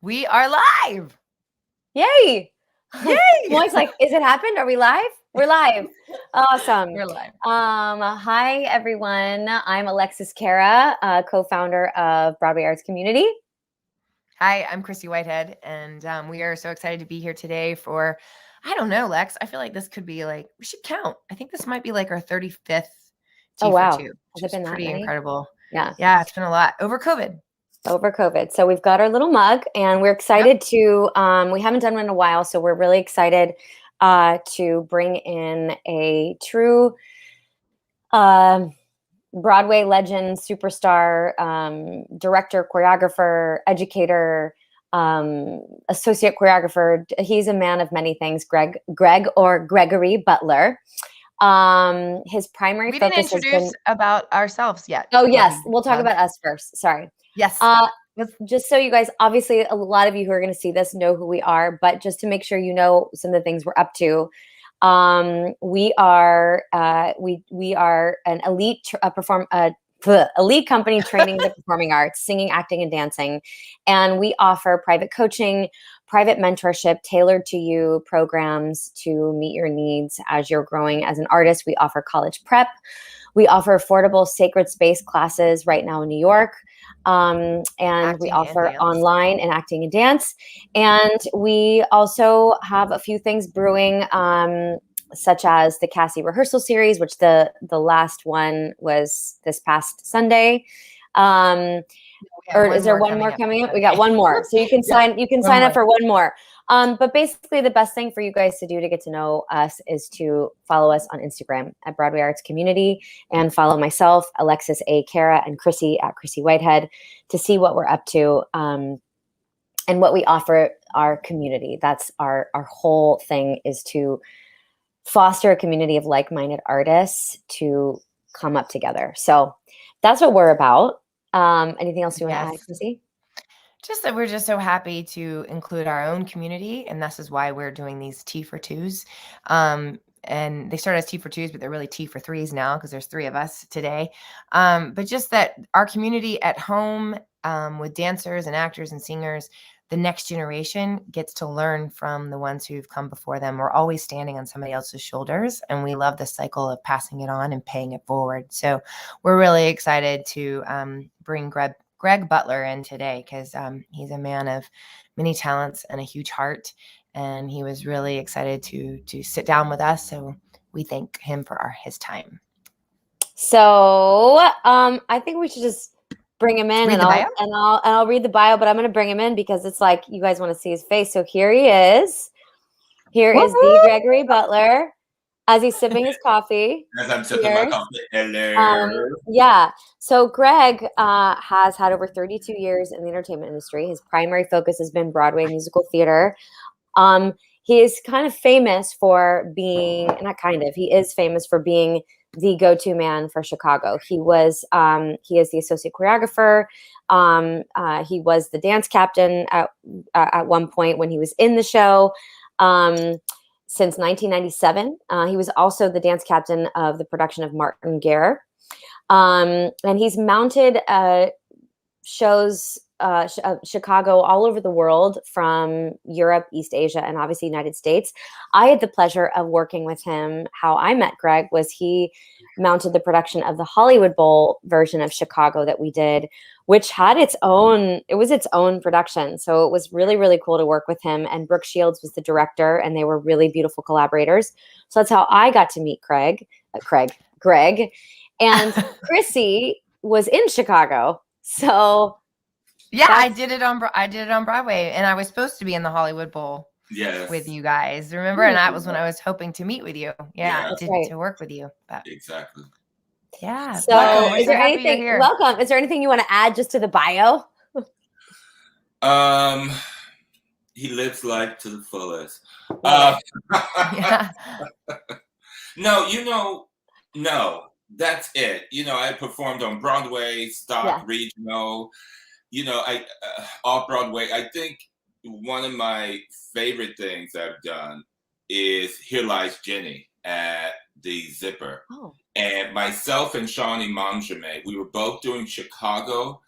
We are live. Yay! Yay! Moi's like, is it happened? Are we live? We're live. Awesome. We're live. Hi, everyone. I'm Alexis Cara, co-founder of Broadway Arts Community. Hi, I'm Chryssie Whitehead, and we are so excited to be here today for, I don't know, Lex. I feel like this could be like, we should count. I think this might be like our 35th Tea Oh, for wow. Two, Has which it been is that pretty many? incredible. Yeah. Yeah, it's been a lot over COVID. So we've got our little mug, and we're excited to, we haven't done one in a while, so we're really excited to bring in a true Broadway legend, superstar, director, choreographer, educator, associate choreographer. He's a man of many things. Gregory Butler. His primary We didn't focus has introduce been about ourselves yet. Oh yes, we'll talk about us first. Sorry. Yes. Just so you guys, obviously, a lot of you who are going to see this know who we are, but just to make sure you know some of the things we're up to, we are an elite elite company training in the performing arts, singing, acting, and dancing, and we offer private coaching, private mentorship, tailored to you programs to meet your needs as you're growing as an artist. We offer college prep. We offer affordable sacred space classes right now in New York. And we offer online and acting and dance. And we also have a few things brewing, such as the Cassie rehearsal series, which the last one was this past Sunday. Or is there one more coming up? We got one more. So you can sign up for one more. But basically the best thing for you guys to do to get to know us is to follow us on Instagram at Broadway Arts Community, and follow myself, Alexis A. Cara, and Chryssie at Chryssie Whitehead, to see what we're up to and what we offer our community. That's our whole thing, is to foster a community of like-minded artists to come up together. So that's what we're about. Anything else you want to add, Chryssie? Just that we're just so happy to include our own community, and this is why we're doing these Tea for Twos. And they started as Tea for Twos, but they're really Tea for Threes now because there's three of us today. But just that our community at home, with dancers and actors and singers, the next generation gets to learn from the ones who've come before them. We're always standing on somebody else's shoulders, and we love the cycle of passing it on and paying it forward. So we're really excited to bring Greg Butler in today, because he's a man of many talents and a huge heart, and he was really excited to sit down with us. So we thank him for his time. So I think we should just bring him in, and I'll read the bio, but I'm going to bring him in because it's like you guys want to see his face. So here he is. Here is the Gregory Butler as he's sipping his coffee. As I'm sipping my coffee. Hello. Yeah. So Greg has had over 32 years in the entertainment industry. His primary focus has been Broadway musical theater. He is kind of famous for being, he is famous for being the go-to man for Chicago. He is the associate choreographer. He was the dance captain at one point when he was in the show. Since 1997. He was also the dance captain of the production of Martin Guerre. And he's mounted shows Chicago all over the world, from Europe, East Asia, and obviously United States. I had the pleasure of working with him. How I met Greg was he mounted the production of the Hollywood Bowl version of Chicago that we did, which had its own production. So it was really, really cool to work with him. And Brooke Shields was the director, and they were really beautiful collaborators. So that's how I got to meet Greg. And Chryssie was in Chicago. So yeah, I did it on Broadway, and I was supposed to be in the Hollywood Bowl with you guys. Remember? And that was when I was hoping to meet with you. To work with you. But. Exactly. Yeah. So welcome. Is there anything you want to add just to the bio? He lives life to the fullest. No, that's it. I performed on Broadway, stock, regional, I off Broadway. I think one of my favorite things I've done is Here Lies Jenny at the Zipper. And myself and Shawnee Momjame, we were both doing Chicago.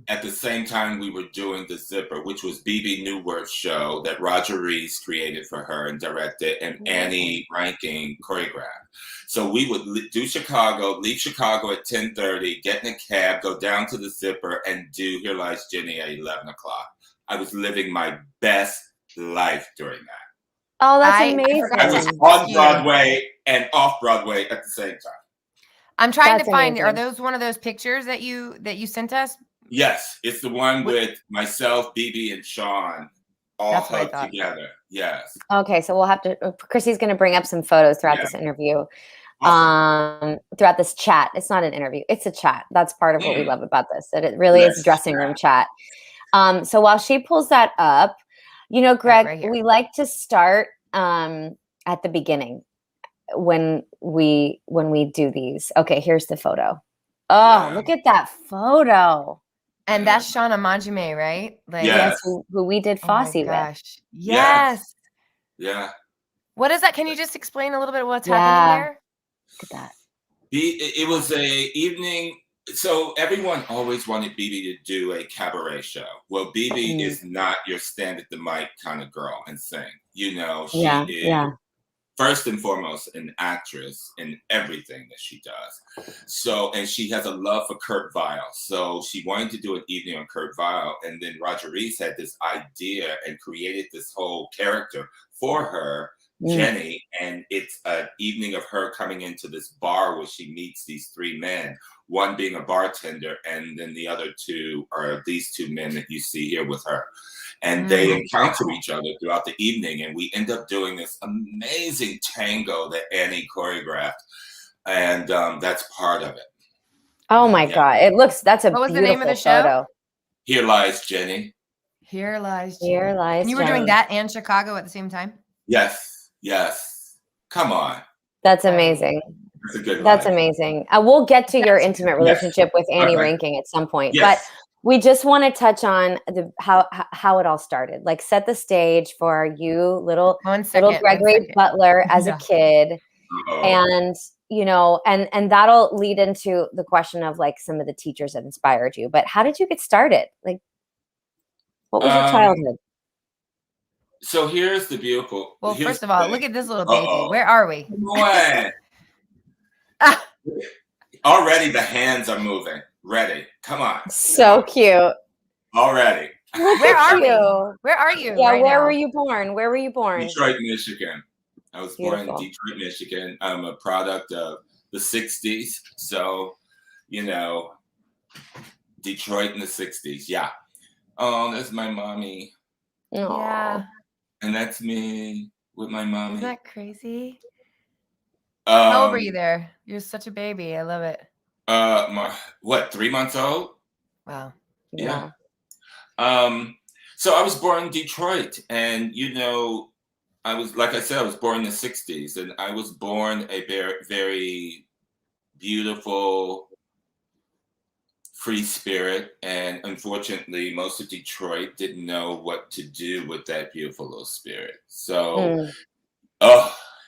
at the same time we were doing The Zipper, which was BB Newworth's show that Roger Rees created for her and directed, and Annie Rankin choreographed. So we would do Chicago, leave Chicago at 10:30, get in a cab, go down to The Zipper, and do Here Lies Jenny at 11 o'clock. I was living my best life during that. Oh, that's amazing. I was on Broadway and off Broadway at the same time. I'm trying to find, are those one of those pictures that you sent us? Yes, it's the one with myself, BB, and Sean all hugged together. Yes. Okay, so we'll have to, Chryssy's going to bring up some photos throughout this interview. Awesome. Throughout this chat. It's not an interview, it's a chat. That's part of what we love about this, that it really is dressing room chat. So while she pulls that up, you know, Greg, we like to start at the beginning when we do these. Okay, here's the photo. Oh, look at that photo. And that's Shauna Majime, right? Like, yes. Who we did Fosse with. Yes. Yeah. What is that? Can you just explain a little bit what's happening there? Look at that. It was a evening. So everyone always wanted BB to do a cabaret show. Well, BB is not your stand at the mic kind of girl and sing. You know, she is first and foremost an actress in everything that she does. So, and she has a love for Kurt Weill. So she wanted to do an evening on Kurt Weill. And then Roger Rees had this idea and created this whole character for her, Jenny. And it's an evening of her coming into this bar where she meets these three men, one being a bartender, and then the other two are these two men that you see here with her. And they encounter each other throughout the evening, and we end up doing this amazing tango that Annie choreographed, and that's part of it. Oh my God! That's a what was beautiful the name of the show? Photo. Here Lies Jenny. Here Lies Jenny. Here Lies. And you were doing that and Chicago at the same time? Yes. Come on. That's amazing. That's a good. That's amazing. We'll get to your intimate relationship with Annie Rankin at some point, but. We just want to touch on how it all started. Like, set the stage for you, little Gregory Butler as a kid, and you know, and that'll lead into the question of like some of the teachers that inspired you. But how did you get started? Like, what was your childhood? So here's the beautiful. Well, first of all, look at this little baby. Where are we? Already the hands are moving. Ready. Come on. So cute. Already. Where are you? Where are you? Yeah, where were you born? Where were you born? Detroit, Michigan. I was born in Detroit, Michigan. I'm a product of the 60s. So, you know, Detroit in the 60s. Yeah. Oh, that's my mommy. Yeah. And that's me with my mommy. Isn't that crazy? How old were you there? You're such a baby. I love it. 3 months old? Wow. Yeah. So I was born in Detroit, and you know, I was born in the 60s, and I was born a very, very beautiful, free spirit. And unfortunately, most of Detroit didn't know what to do with that beautiful little spirit. So,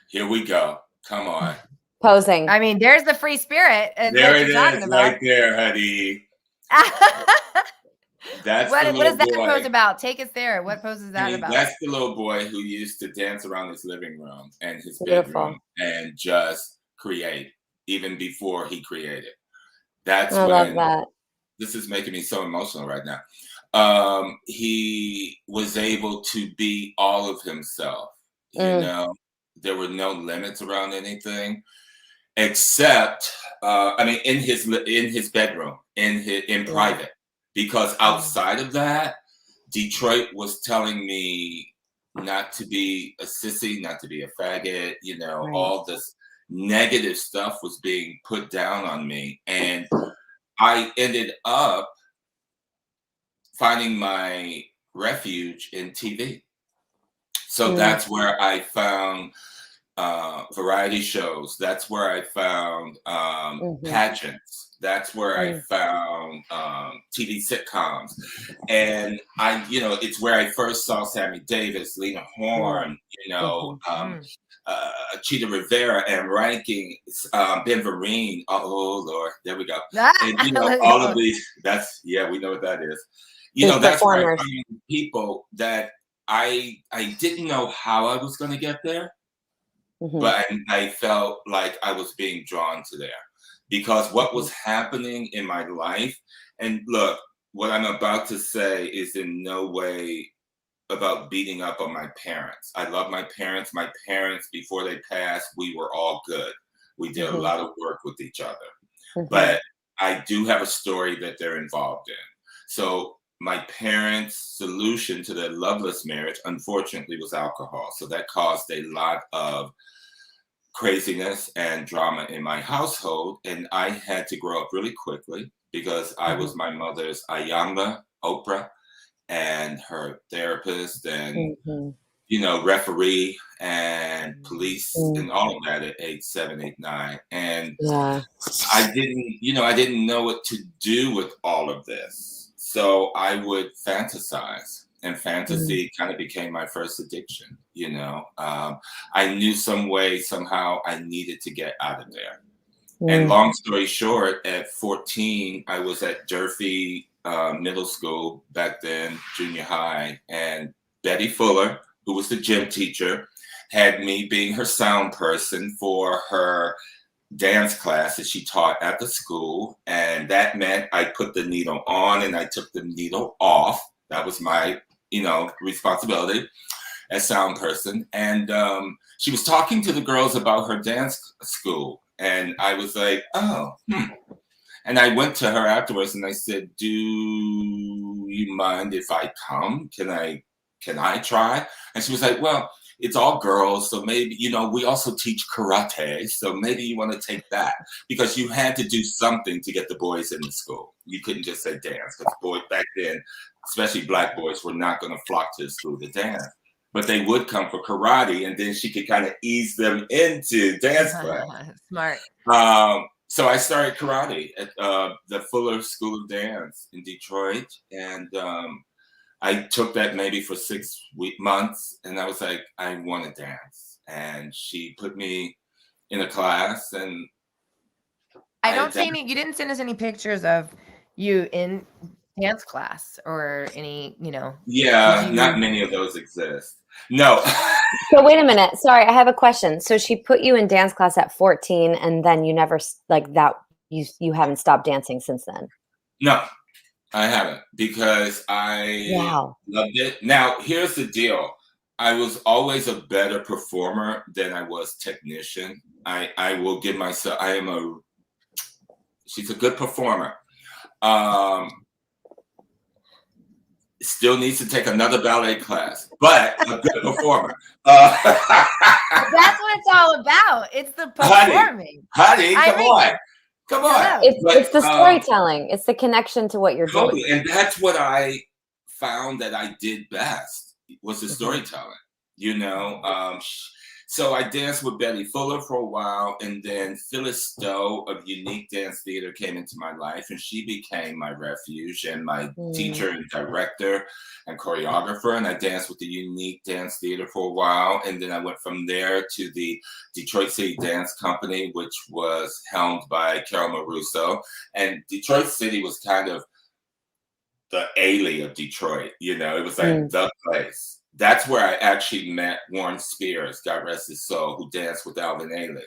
here we go. Come on. Posing. I mean, there's the free spirit. There it is, right there, honey. That's what is that pose about? Take us there. What pose is that about? That's the little boy who used to dance around his living room and his bedroom and just create, even before he created. That's I love that. This is making me so emotional right now. He was able to be all of himself. You know, there were no limits around anything. Except, in his bedroom, in private, because outside of that, Detroit was telling me not to be a sissy, not to be a faggot. You know, all this negative stuff was being put down on me, and I ended up finding my refuge in TV. So that's where I found variety shows. That's where I found pageants. That's where I found TV sitcoms. And it's where I first saw Sammy Davis, Lena Horne, Cheetah Rivera, and ranking Ben Vereen. Oh Lord, there we go. And all of these. We know what that is. That's where I found people that I didn't know how I was going to get there, but I felt like I was being drawn to there because what was happening in my life. And look, what I'm about to say is in no way about beating up on my parents. I love my parents. My parents, before they passed, we were all good. We did a lot of work with each other. But I do have a story that they're involved in. So my parents' solution to their loveless marriage, unfortunately, was alcohol. So that caused a lot of craziness and drama in my household. And I had to grow up really quickly because I was my mother's ayamba, Oprah, and her therapist and, referee and police and all of that at age 7, 8, 9. And I didn't know what to do with all of this. So I would fantasize, and fantasy kind of became my first addiction. I knew somehow I needed to get out of there. And long story short, at 14, I was at Durfee Middle School back then, junior high, and Betty Fuller, who was the gym teacher, had me being her sound person for her dance class that she taught at the school. And that meant I put the needle on and I took the needle off. That was my, responsibility as sound person. And she was talking to the girls about her dance school. And I was like, And I went to her afterwards and I said, do you mind if I come? Can I try? And she was like, well, it's all girls, so maybe, we also teach karate, so maybe you want to take that. Because you had to do something to get the boys in the school. You couldn't just say dance, because boys back then, especially black boys, were not going to flock to the school to dance. But they would come for karate, and then she could kind of ease them into dance class. Smart. So I started karate at the Fuller School of Dance in Detroit, and I took that maybe for 6 months, and I was like, I want to dance. And she put me in a class, and I don't see any. You didn't send us any pictures of you in dance class or any, Yeah, not many of those exist. No. So wait a minute. Sorry, I have a question. So she put you in dance class at 14, and then you never you haven't stopped dancing since then? No. I haven't, because I loved it. Now, here's the deal. I was always a better performer than I was technician. I will give myself, she's a good performer. Still needs to take another ballet class, but a good performer. That's what it's all about. It's the performing. Honey, come on. It's the storytelling. It's the connection to what you're doing. And that's what I found that I did best, was the storytelling, So I danced with Betty Fuller for a while, and then Phyllis Stowe of Unique Dance Theater came into my life, and she became my refuge and my teacher and director and choreographer. And I danced with the Unique Dance Theater for a while, and then I went from there to the Detroit City Dance Company, which was helmed by Carol Maruso. And Detroit City was kind of the Ailey of Detroit, it was like the place. That's where I actually met Warren Spears, God rest his soul, who danced with Alvin Ailey.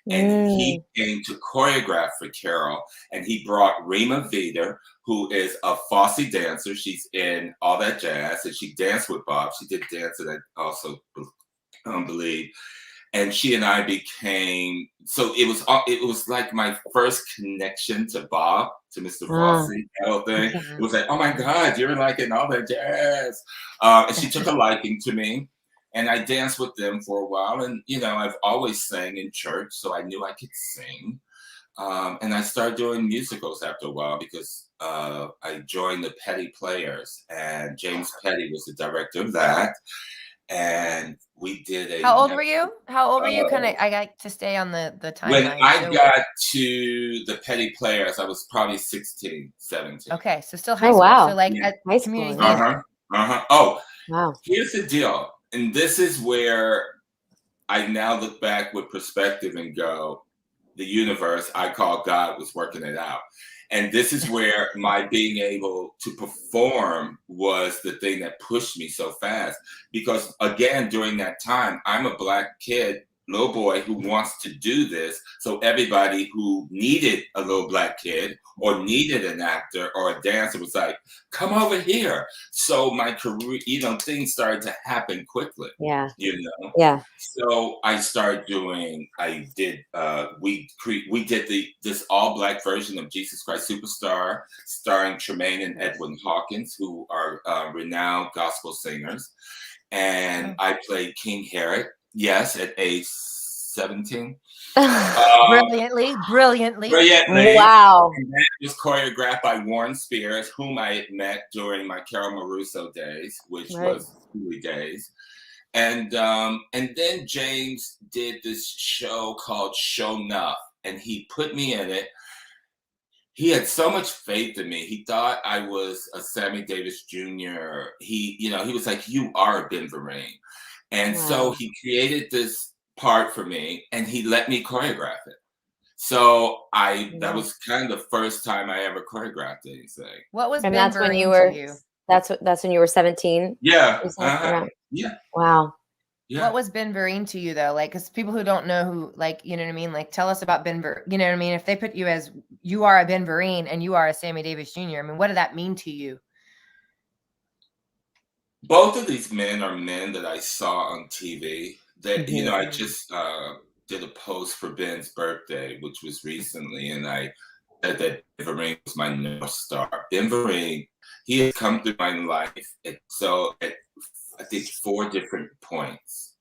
And he came to choreograph for Carol, and he brought Rima Vida, who is a Fosse dancer. She's in All That Jazz, and she danced with Bob. She did dance, and I also believe. And she and I became, so it was like my first connection to Bob, to Mr. Fosse, that whole thing. It was like, oh my God, you're like in All That Jazz. And she took a liking to me, and I danced with them for a while. And, I've always sang in church, so I knew I could sing. And I started doing musicals after a while because I joined the Petty Players, and James Petty was the director of that. and we did a. How old were you? How old were you? Oh. I like to stay on the When timeline. I So, got to the Petty Players, I was probably 16, 17. okay, so still high Oh, school. wow. So like Yeah. at High community school. theater. Oh, Wow. here's the deal. And this is where I now look back with perspective and go, the universe, I call God, was working it out. And this is where my being able to perform was the thing that pushed me so fast. Because again, during that time, I'm a Black kid, little boy who wants to do this. So everybody who needed a little Black kid or needed an actor or a dancer was like, come over here. So my career, things started to happen quickly. Yeah. Yeah. So I started doing. We did this all Black version of Jesus Christ Superstar, starring Tremaine and Edwin Hawkins, who are renowned gospel singers, and I played King Herod. Yes, at age 17. Brilliantly. Wow. And that was choreographed by Warren Spears, whom I had met during my Carol Maruso days, which was early days. And then James did this show called Show Nuff, and he put me in it. He had so much faith in me. He thought I was a Sammy Davis Jr. He was like, you are Ben Vereen. And so he created this part for me, and he let me choreograph it. So that was kind of the first time I ever choreographed anything. What was and Ben that's when Vereen you were to you? That's when you were 17? Yeah. Yeah. Wow. Yeah. What was Ben Vereen to you though? Like, because people who don't know who, like, you know what I mean? Like, tell us about Ben Vereen. You know what I mean? If they put you as, you are a Ben Vereen and you are a Sammy Davis Jr., I mean, what did that mean to you? Both of these men are men that I saw on TV. That I just did a post for Ben's birthday, which was recently, and I said that Ben Vereen was my North Star. Ben Vereen, he has come through my life at I think 4 different points.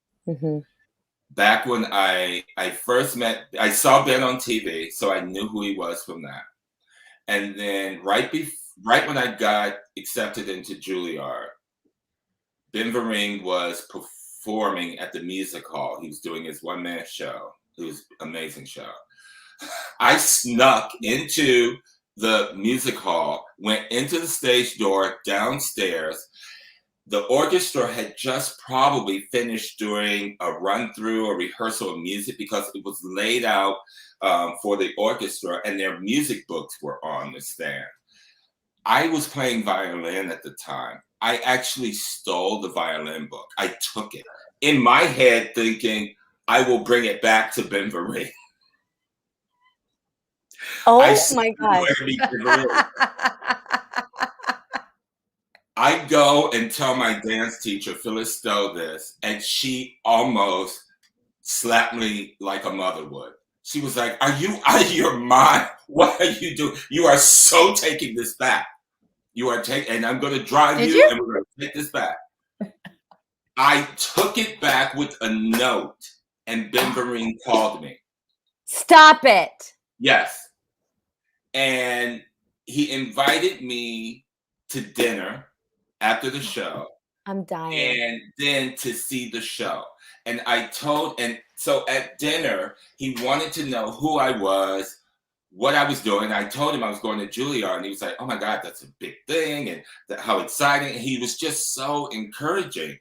Back when I first met, I saw Ben on TV, so I knew who he was from that. And then right when I got accepted into Juilliard, Ben Vereen was performing at the music hall. He was doing his one-man show. It was an amazing show. I snuck into the music hall, went into the stage door downstairs. The orchestra had just probably finished doing a run-through or rehearsal of music because it was laid out for the orchestra, and their music books were on the stand. I was playing violin at the time. I actually stole the violin book. I took it in my head thinking I will bring it back to Ben Vereen. Oh my God. I go and tell my dance teacher, Phyllis Stowe, this, and she almost slapped me like a mother would. She was like, are you out of your mind? What are you doing? You are so taking this back. And I'm going to drive you, and we're going to take this back. I took it back with a note, and Ben Vereen called me. Stop it. Yes. And he invited me to dinner after the show. I'm dying. And then to see the show. And so at dinner, he wanted to know who I was, what I was doing. I told him I was going to Juilliard, and he was like, oh my God, that's a big thing, and how exciting. And he was just so encouraging.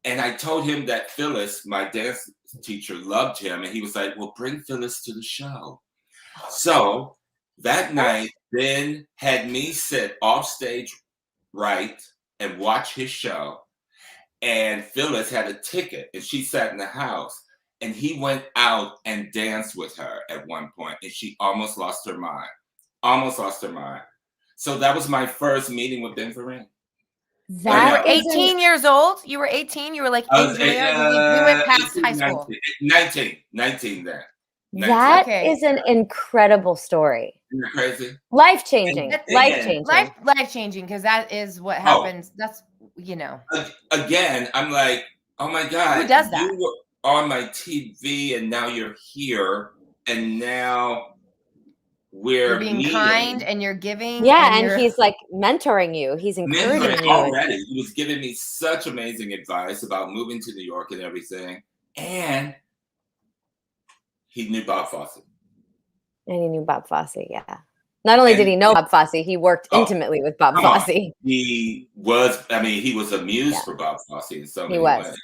And I told him that Phyllis, my dance teacher, loved him, and he was like, well, bring Phyllis to the show. So that night, Ben had me sit off stage right and watch his show, and Phyllis had a ticket, and she sat in the house. And he went out and danced with her at one point, and she almost lost her mind. So that was my first meeting with Ben Vereen. You were 18 years old? You were 18? You were like in Juilliard? We went past 18, high school. 19 then. That is an incredible story. Isn't that crazy? Life-changing. Life-changing, because that is what happens. That's, Again, I'm like, oh my God. Who does that? You were on my TV, and now you're here, and now we're being meeting. kind and you're giving. Yeah, and he's like mentoring you. He's encouraging you. Already. He was giving me such amazing advice about moving to New York and everything. And he knew Bob Fosse. And he knew Bob Fosse, yeah. Not only did he know Bob Fosse, he worked intimately with Bob Fosse. He was a muse for Bob Fosse in so many ways.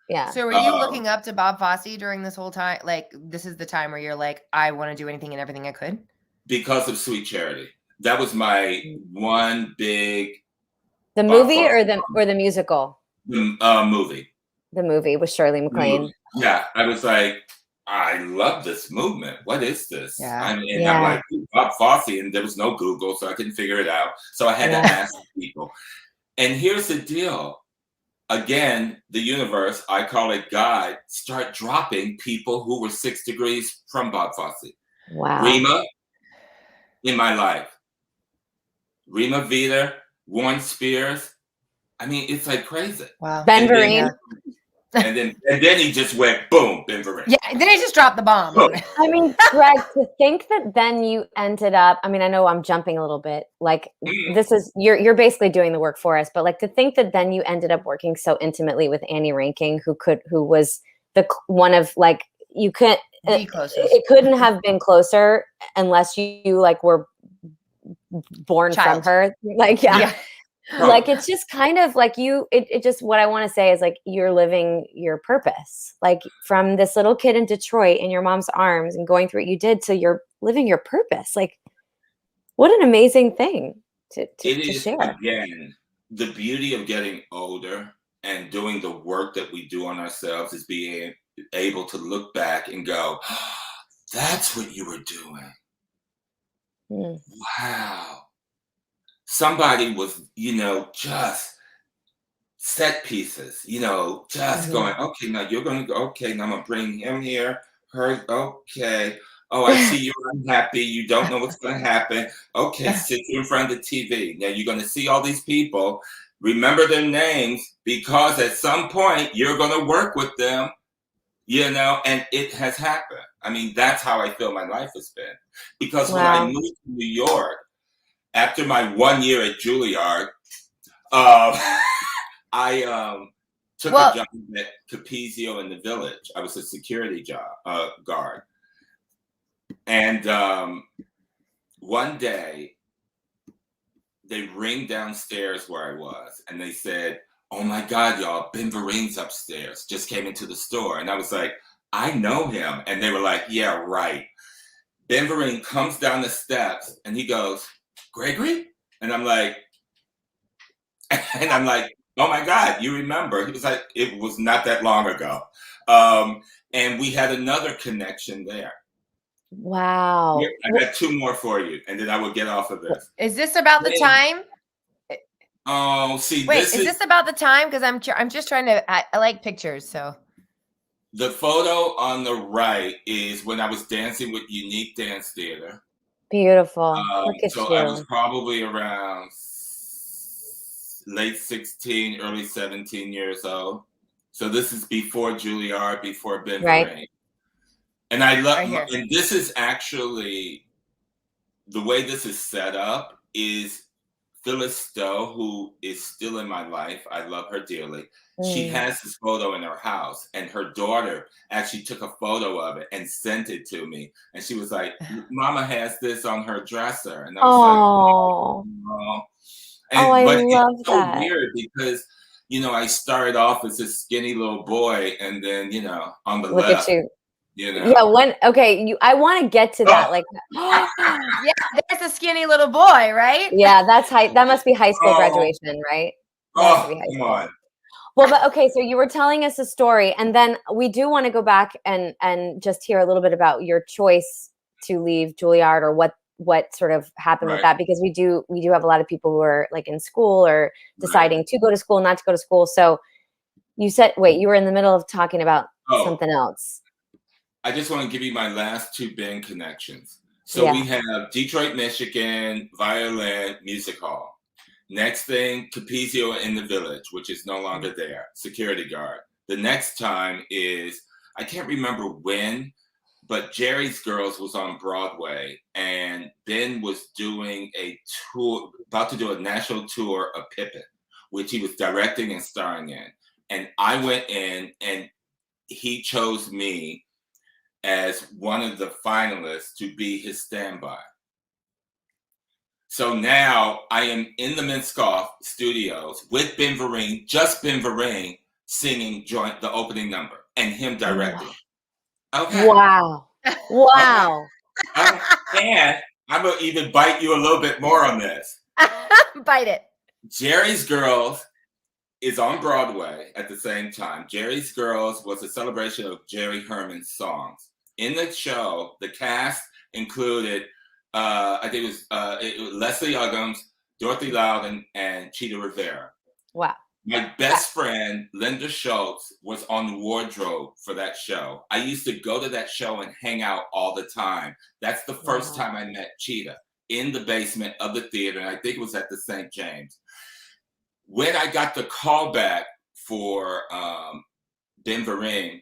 Yeah. So were you looking up to Bob Fosse during this whole time? Like, this is the time where you're like, I want to do anything and everything I could? Because of Sweet Charity. That was my one big... The movie or the musical? The movie. The movie with Shirley MacLaine. Yeah, I was like, I love this movement. What is this? Yeah. I'm like, Bob Fosse, and there was no Google, so I couldn't figure it out. So I had to ask people. And here's the deal. Again, the universe, I call it God, start dropping people who were 6 degrees from Bob Fosse. Wow. Rima in my life. Rima Vida, Warren Spears. I mean, it's like crazy. Wow. Ben Vereen. And then he just went boom, Ben Vereen. Yeah, then he just dropped the bomb. Boom. I mean, Greg, to think that then you ended up, I mean, I know I'm jumping a little bit, like this is, you're basically doing the work for us, but like to think that then you ended up working so intimately with Annie Ranking, who was the one of like, you couldn't, it couldn't have been closer unless you like were born from her. Like, yeah. Like, it's just kind of like it just, what I want to say is like, you're living your purpose, like from this little kid in Detroit in your mom's arms and going through what you did. So you're living your purpose. Like, what an amazing thing to share. Again, the beauty of getting older and doing the work that we do on ourselves is being able to look back and go, oh, that's what you were doing. Wow. Somebody was, just set pieces, just going, okay, now you're going to go, okay, now I'm going to bring him here, her, okay. Oh, I see you're unhappy. You don't know what's going to happen. Okay, sit you in front of the TV. Now you're going to see all these people. Remember their names because at some point you're going to work with them, and it has happened. I mean, that's how I feel my life has been. Because when I moved to New York, after my 1 year at Juilliard, I took a job at Capizio in the Village. I was a security guard. And one day, they ring downstairs where I was, and they said, oh my God, y'all, Ben Vereen's upstairs, just came into the store. And I was like, I know him. And they were like, yeah, right. Ben Vereen comes down the steps, and he goes, Gregory? And I'm like, oh my God, you remember? He was like, it was not that long ago. And we had another connection there. Wow. Yeah, I got two more for you, and then I will get off of this. Is this about the time? Oh, see, wait, is this about the time? Because I'm just trying to, I like pictures, so. The photo on the right is when I was dancing with Unique Dance Theater. Beautiful. Look at so you. I was probably around late 16, early 17 years old. So this is before Juilliard, before Ben Vereen. And I love, and this is actually, the way this is set up is Phyllis Stowe, who is still in my life. I love her dearly. She has this photo in her house, and her daughter actually took a photo of it and sent it to me. And she was like, Mama has this on her dresser. And I was I but love it's so that. weird because, I started off as this skinny little boy, and then, on the Look left, at you. Yeah, I want to get to that. Like, yeah, there's a skinny little boy, right? Yeah, that must be high school graduation, right? Come on. Well, but okay, so you were telling us a story, and then we do want to go back and just hear a little bit about your choice to leave Juilliard, or what sort of happened with that, because we do have a lot of people who are like in school or deciding to go to school, not to go to school. So you said, wait, you were in the middle of talking about something else. I just want to give you my last two band connections. So we have Detroit, Michigan, Violin Music Hall. Next thing, Capizio in the Village, which is no longer there, security guard. The next time is, I can't remember when, but Jerry's Girls was on Broadway, and Ben was doing a tour, about to do a national tour of Pippin, which he was directing and starring in. And I went in, and he chose me as one of the finalists to be his standby. So now I am in the Minskoff studios with Ben Vereen, just Ben Vereen, singing the opening number and him directing. Okay. Wow. Wow. And I'm going to even bite you a little bit more on this. Bite it. Jerry's Girls is on Broadway at the same time. Jerry's Girls was a celebration of Jerry Herman's songs. In the show, the cast included, I think it was Leslie Uggams, Dorothy Loudon, and Cheetah Rivera. Wow. My best friend, Linda Schultz, was on the wardrobe for that show. I used to go to that show and hang out all the time. That's the first time I met Cheetah, in the basement of the theater, and I think it was at the St. James. When I got the call back for Ben Vereen,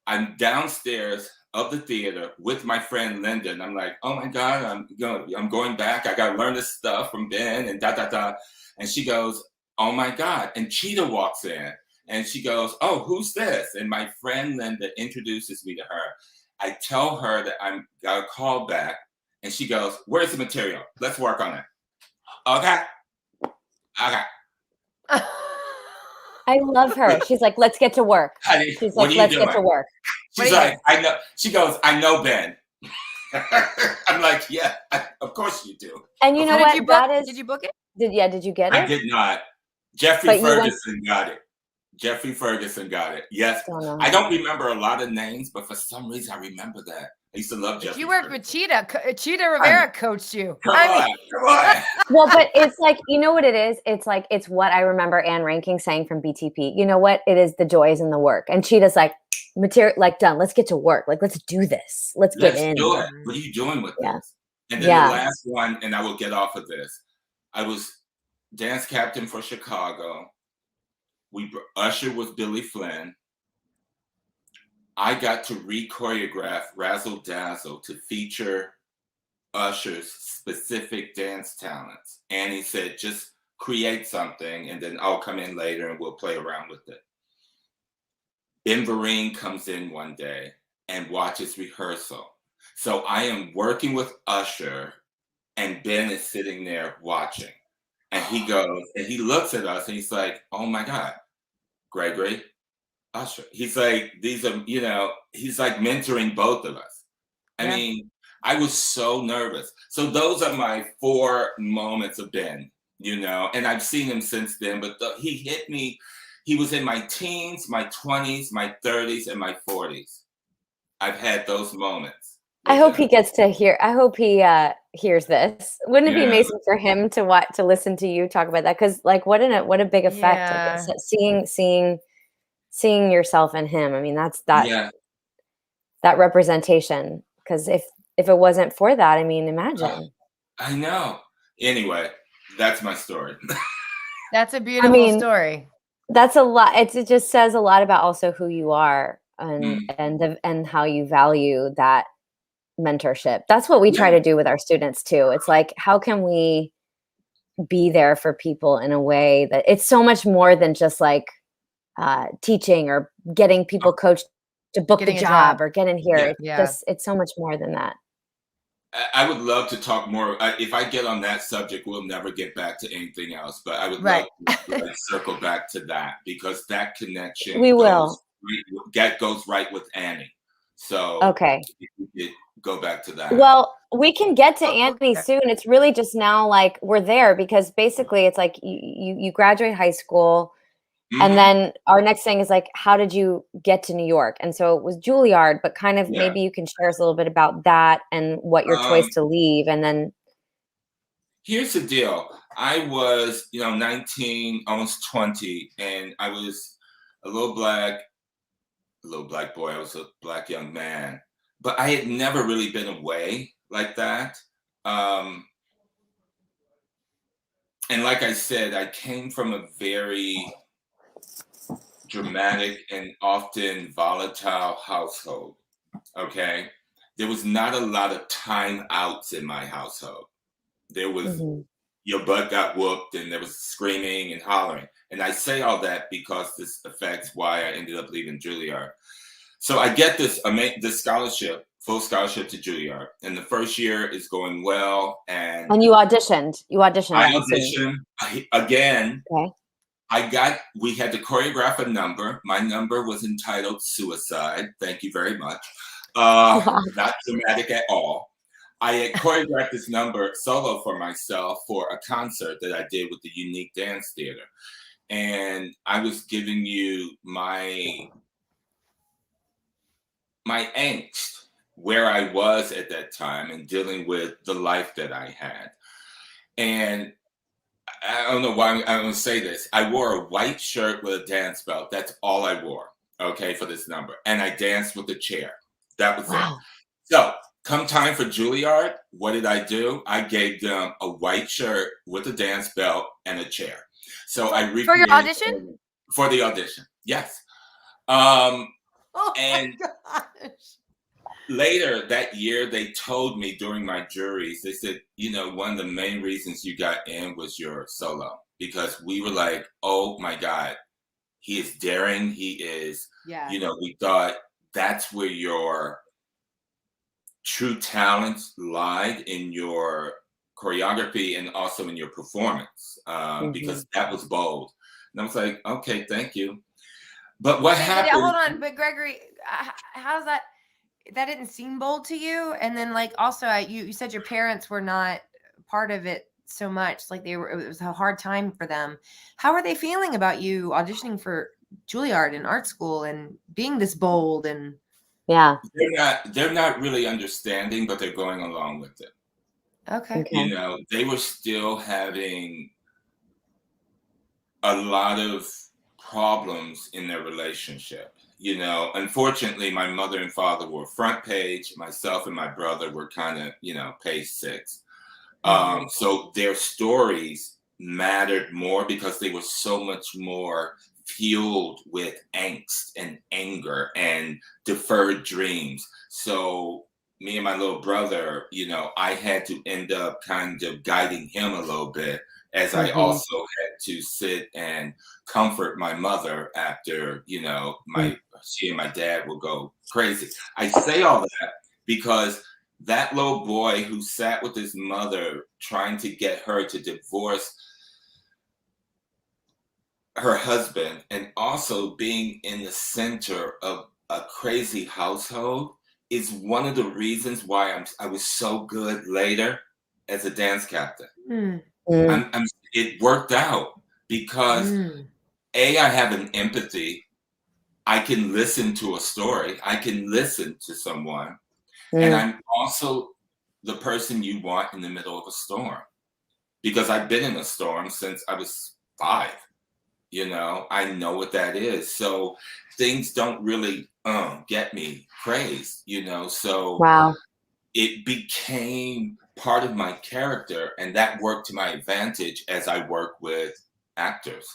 I'm downstairs of the theater with my friend Linda, and I'm like, oh my God, I'm going back. I got to learn this stuff from Ben and da. And she goes, oh my God. And Cheetah walks in and she goes, oh, who's this? And my friend Linda introduces me to her. I tell her that I got a call back, and she goes, where's the material? Let's work on it. Okay. I love her. She's like, let's get to work. Honey, she's like, let's get to work. She's like, I know. She goes, I know Ben. I'm like, yeah, of course you do. And you know what? Did you book it? Did you get it? I did not. Jeffrey Ferguson got it. Jeffrey Ferguson got it. Yes. I don't remember a lot of names, but for some reason I remember that. I used to love Jeffrey. You worked with Cheetah. Cheetah Rivera coached you. Come on. Well, but it's like, you know what it is? It's like, it's what I remember Ann Ranking saying from BTP. You know what? It is the joys in the work. And Cheetah's like, material, like, done. Let's get to work. Like, let's do this. Let's get in. Do it. What are you doing with this? And then the last one, and I will get off of this. I was dance captain for Chicago. Usher was Billy Flynn. I got to re-choreograph Razzle Dazzle to feature Usher's specific dance talents. And he said, just create something and then I'll come in later and we'll play around with it. Ben Vereen comes in one day and watches rehearsal. So I am working with Usher and Ben is sitting there watching. And he goes, and he looks at us and he's like, oh my God, Gregory, Usher. He's like, these are, he's like mentoring both of us. I mean, I was so nervous. So those are my 4 moments of Ben, and I've seen him since then, but he hit me. He was in my teens, my 20s, my 30s, and my 40s. I've had those moments. I hope he gets to hear. I hope he hears this. Wouldn't it be amazing for him to listen to you talk about that? Because like, what a big effect. Like, seeing yourself in him. I mean, that's that representation. Because if it wasn't for that, I mean, imagine. I know. Anyway, that's my story. That's a beautiful story. That's a lot. It just says a lot about also who you are and how you value that mentorship. That's what we try to do with our students too. It's like, how can we be there for people in a way that it's so much more than just like teaching or getting people coached to book the job or get in here. It's so much more than that. I would love to talk more. If I get on that subject, we'll never get back to anything else. But I would love to circle back to that because that connection goes right with Annie. So okay, go back to that. Well, we can get to Annie soon. It's really just now like we're there because basically it's like you graduate high school. And then our next thing is like, how did you get to New York? And so it was Juilliard, but kind of maybe you can share us a little bit about that and what your choice to leave. And then here's the deal. I was, 19, almost 20, and I was a little black boy. I was a black young man, but I had never really been away like that. And like I said, I came from a very dramatic and often volatile household. Okay. there was not a lot of timeouts in my household. There was, Mhm. your butt got whooped and there was screaming and hollering. And I say all that because this affects why I ended up leaving Juilliard. So I get this scholarship, full scholarship to Juilliard, and the first year is going well. And you auditioned. You auditioned. I auditioned again. Okay. We had to choreograph a number. My number was entitled Suicide. Thank you very much. Not dramatic at all. I had choreographed this number solo for myself for a concert that I did with the Unique Dance Theater. And I was giving you my angst, where I was at that time and dealing with the life that I had. And I don't know why I'm going to say this. I wore a white shirt with a dance belt. That's all I wore, okay, for this number. And I danced with a chair. That was it. So come time for Juilliard, what did I do? I gave them a white shirt with a dance belt and a chair. So I for your audition? For the audition, yes. And later that year, they told me during my juries, they said, you know, one of the main reasons you got in was your solo, because we were like, oh my God, he is daring. He is, you know, we thought that's where your true talents lied, in your choreography and also in your performance, because that was bold. And I was like, okay, thank you. But what happened? Hold on, but Gregory, how's that? That didn't seem bold to you? And then, like, also, you said your parents were not part of it so much. Like, it was a hard time for them. How are they feeling about you auditioning for Juilliard and art school and being this bold? And they're not really understanding, but they're going along with it. Okay. You know, they were still having a lot of problems in their relationship. You know, unfortunately, my mother and father were front page. Myself and my brother were kind of, you know, page 6. So their stories mattered more because they were so much more fueled with angst and anger and deferred dreams. So me and my little brother, you know, I had to end up kind of guiding him a little bit, as I also had to sit and comfort my mother after, you know, she and my dad will go crazy. I say all that because that little boy who sat with his mother trying to get her to divorce her husband, and also being in the center of a crazy household, is one of the reasons why I was so good later as a dance captain. It worked out because I have an empathy. I can listen to a story. I can listen to someone. And I'm also the person you want in the middle of a storm, because I've been in a storm since I was 5. You know, I know what that is. So things don't really get me crazed, you know. So it became part of my character, and that worked to my advantage as I work with actors.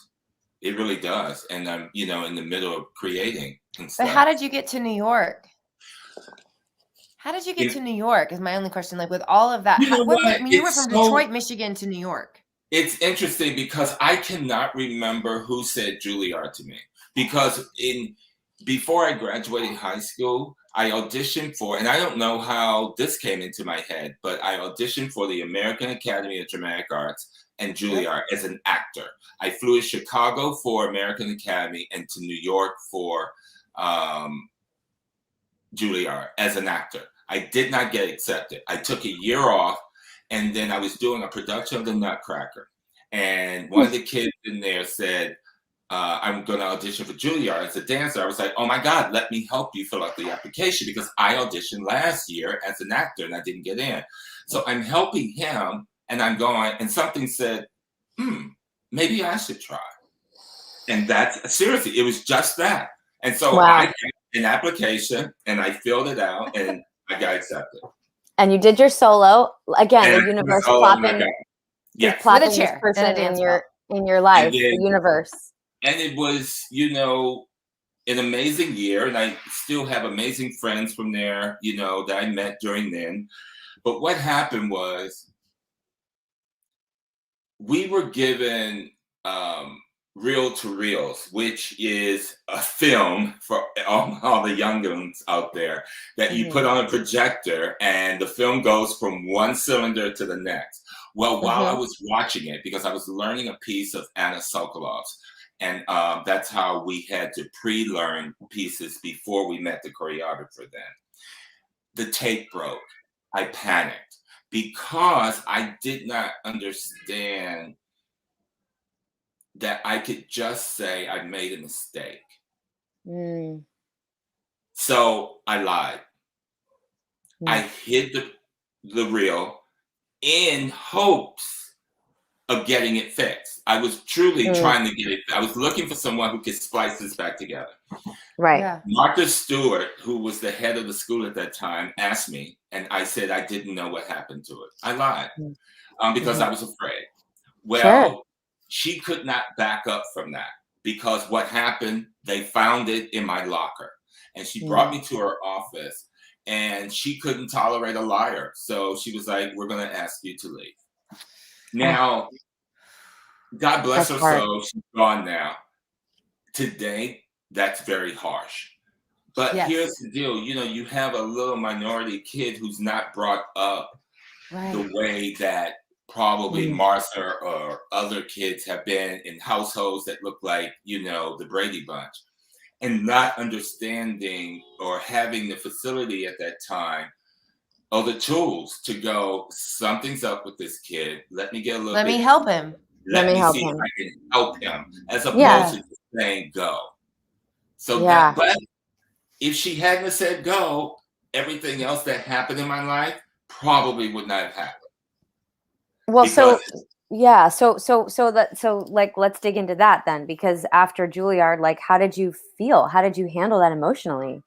It really does. And I'm, you know, in the middle of creating and stuff. But how did you get to New York? How did you get to New York is my only question. Like, with all of that, you were from Detroit, Michigan to New York. It's interesting because I cannot remember who said Juilliard to me, because before I graduated high school, I auditioned for, and I don't know how this came into my head, but I auditioned for the American Academy of Dramatic Arts and Juilliard as an actor. I flew to Chicago for American Academy and to New York for Juilliard as an actor. I did not get accepted. I took a year off, and then I was doing a production of The Nutcracker. And one of the kids in there said, I'm going to audition for Juilliard as a dancer. I was like, oh my God, let me help you fill out the application, because I auditioned last year as an actor and I didn't get in. So I'm helping him, and I'm going, and something said, maybe I should try. And that's, seriously, it was just that. And so I got an application and I filled it out and I got accepted. And you did your solo. Again, the universe plopping this person in your life, the universe. And it was, you know, an amazing year, and I still have amazing friends from there, that I met during then. But what happened was we were given reel to reels, which is a film for all the young ones out there that you put on a projector and the film goes from one cylinder to the next. Well, while I was watching it, because I was learning a piece of Anna Sokolov's, and that's how we had to pre-learn pieces before we met the choreographer then. The tape broke. I panicked because I did not understand that I could just say I made a mistake. So I lied. I hid the reel in hopes of getting it fixed. I was truly trying to get it. I was looking for someone who could splice this back together. Right. Yeah. Martha Stewart, who was the head of the school at that time, asked me, and I said I didn't know what happened to it. I lied because I was afraid. Well, she could not back up from that because what happened, they found it in my locker. And she brought me to her office, and she couldn't tolerate a liar. So she was like, we're going to ask you to leave. Now, God bless her soul, she's gone now. Today, that's very harsh. But here's the deal, you have a little minority kid who's not brought up the way that probably Martha or other kids have been in households that look like, the Brady Bunch, and not understanding or having the facility at that time or the tools to go, something's up with this kid. Let me get a little Let me help him. Let me see if I can help him, as opposed to just saying go. So that, but if she hadn't said go, everything else that happened in my life probably would not have happened. Well, let's dig into that then, because after Juilliard, how did you feel? How did you handle that emotionally?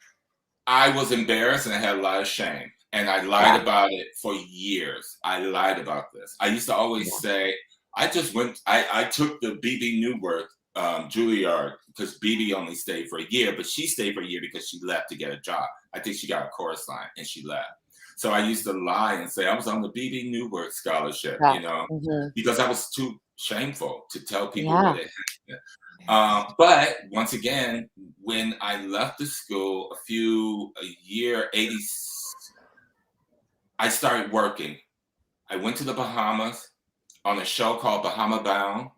I was embarrassed and I had a lot of shame, and I lied about it for years. I lied about this. I used to always say, I took the BB Newworth Juilliard because BB only stayed for a year, but she stayed for a year because she left to get a job. I think she got a chorus line and she left. So I used to lie and say I was on the BB Newworth scholarship, because I was too shameful to tell people what it happened. But once again, when I left the school, I started working. I went to the Bahamas on a show called Bahama Bound.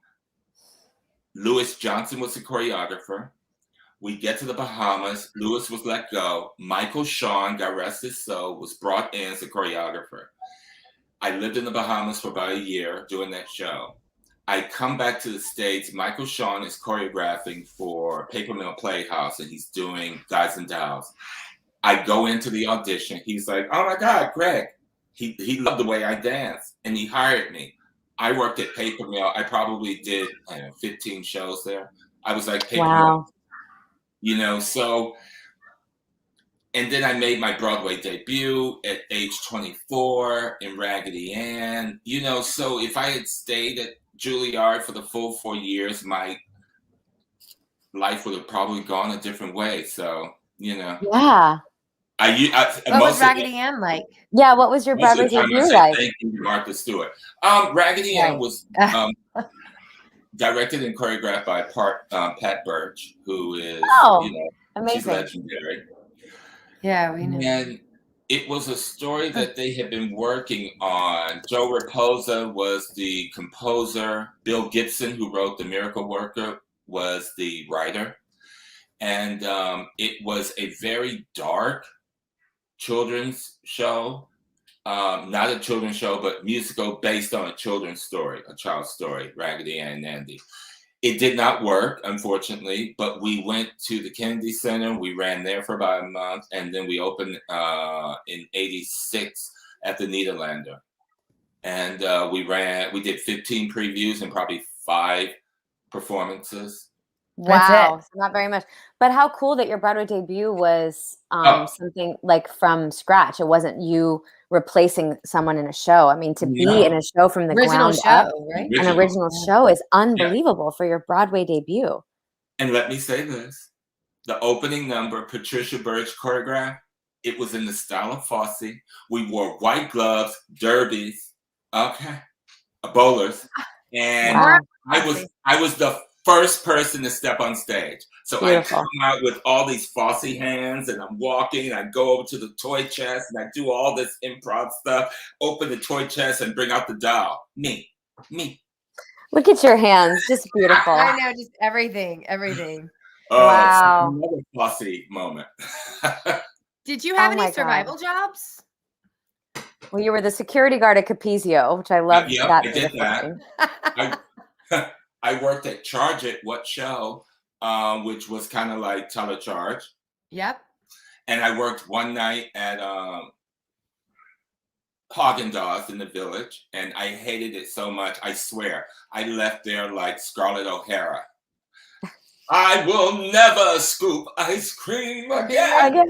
Louis Johnson was the choreographer. We get to the Bahamas. Louis was let go. Michael Shawn, God rest his soul, was brought in as a choreographer. I lived in the Bahamas for about a year doing that show. I come back to the States. Michael Shawn is choreographing for Paper Mill Playhouse, and he's doing Guys and Dolls. I go into the audition. He's like, oh my God, Greg. He loved the way I danced, and he hired me. I worked at Paper Mill. I probably did 15 shows there. I was like Paper Mill, so, and then I made my Broadway debut at age 24 in Raggedy Ann, so if I had stayed at Juilliard for the full 4 years, my life would have probably gone a different way. So, Yeah. What was Raggedy Ann like? Yeah, what was your Broadway debut like? Thank you, Martha Stewart. Raggedy Ann was directed and choreographed by Pat Birch, who is, amazing. She's legendary. Yeah, we know. And it was a story that they had been working on. Joe Raposa was the composer. Bill Gibson, who wrote The Miracle Worker, was the writer. And it was a very dark children's show. Not a children's show, but musical based on a children's story, a child's story, Raggedy Ann and Andy. It did not work, unfortunately, but we went to the Kennedy Center. We ran there for about a month, and then we opened in '86 at the Nederlander. And we did 15 previews and probably 5 performances. Wow, so not very much. But how cool that your Broadway debut was something like from scratch. It wasn't you replacing someone in a show. I mean, to be in a show from the ground up, right? An original show is unbelievable for your Broadway debut. And let me say this. the opening number, Patricia Birch choreographed. It was in the style of Fosse. We wore white gloves, derbies, okay, bowlers, and Wow. I was the first person to step on stage. So Beautiful. I come out with all these Fosse hands, and I'm walking. I go over to the toy chest, and I do all this improv stuff. Open the toy chest and bring out the doll. Me. Look at your hands, just beautiful. I know, just everything. Oh, Wow. it's another Fosse moment. Did you have Oh my any God. survival jobs? Well, you were the security guard at Capizio, which I love. Yeah, that I did that. I worked at Charge It, What Show, which was kind of like telecharge. Yep. And I worked one night at Haagen-Dazs in the Village, and I hated it so much. I swear, I left there like Scarlett O'Hara. I will never scoop ice cream again.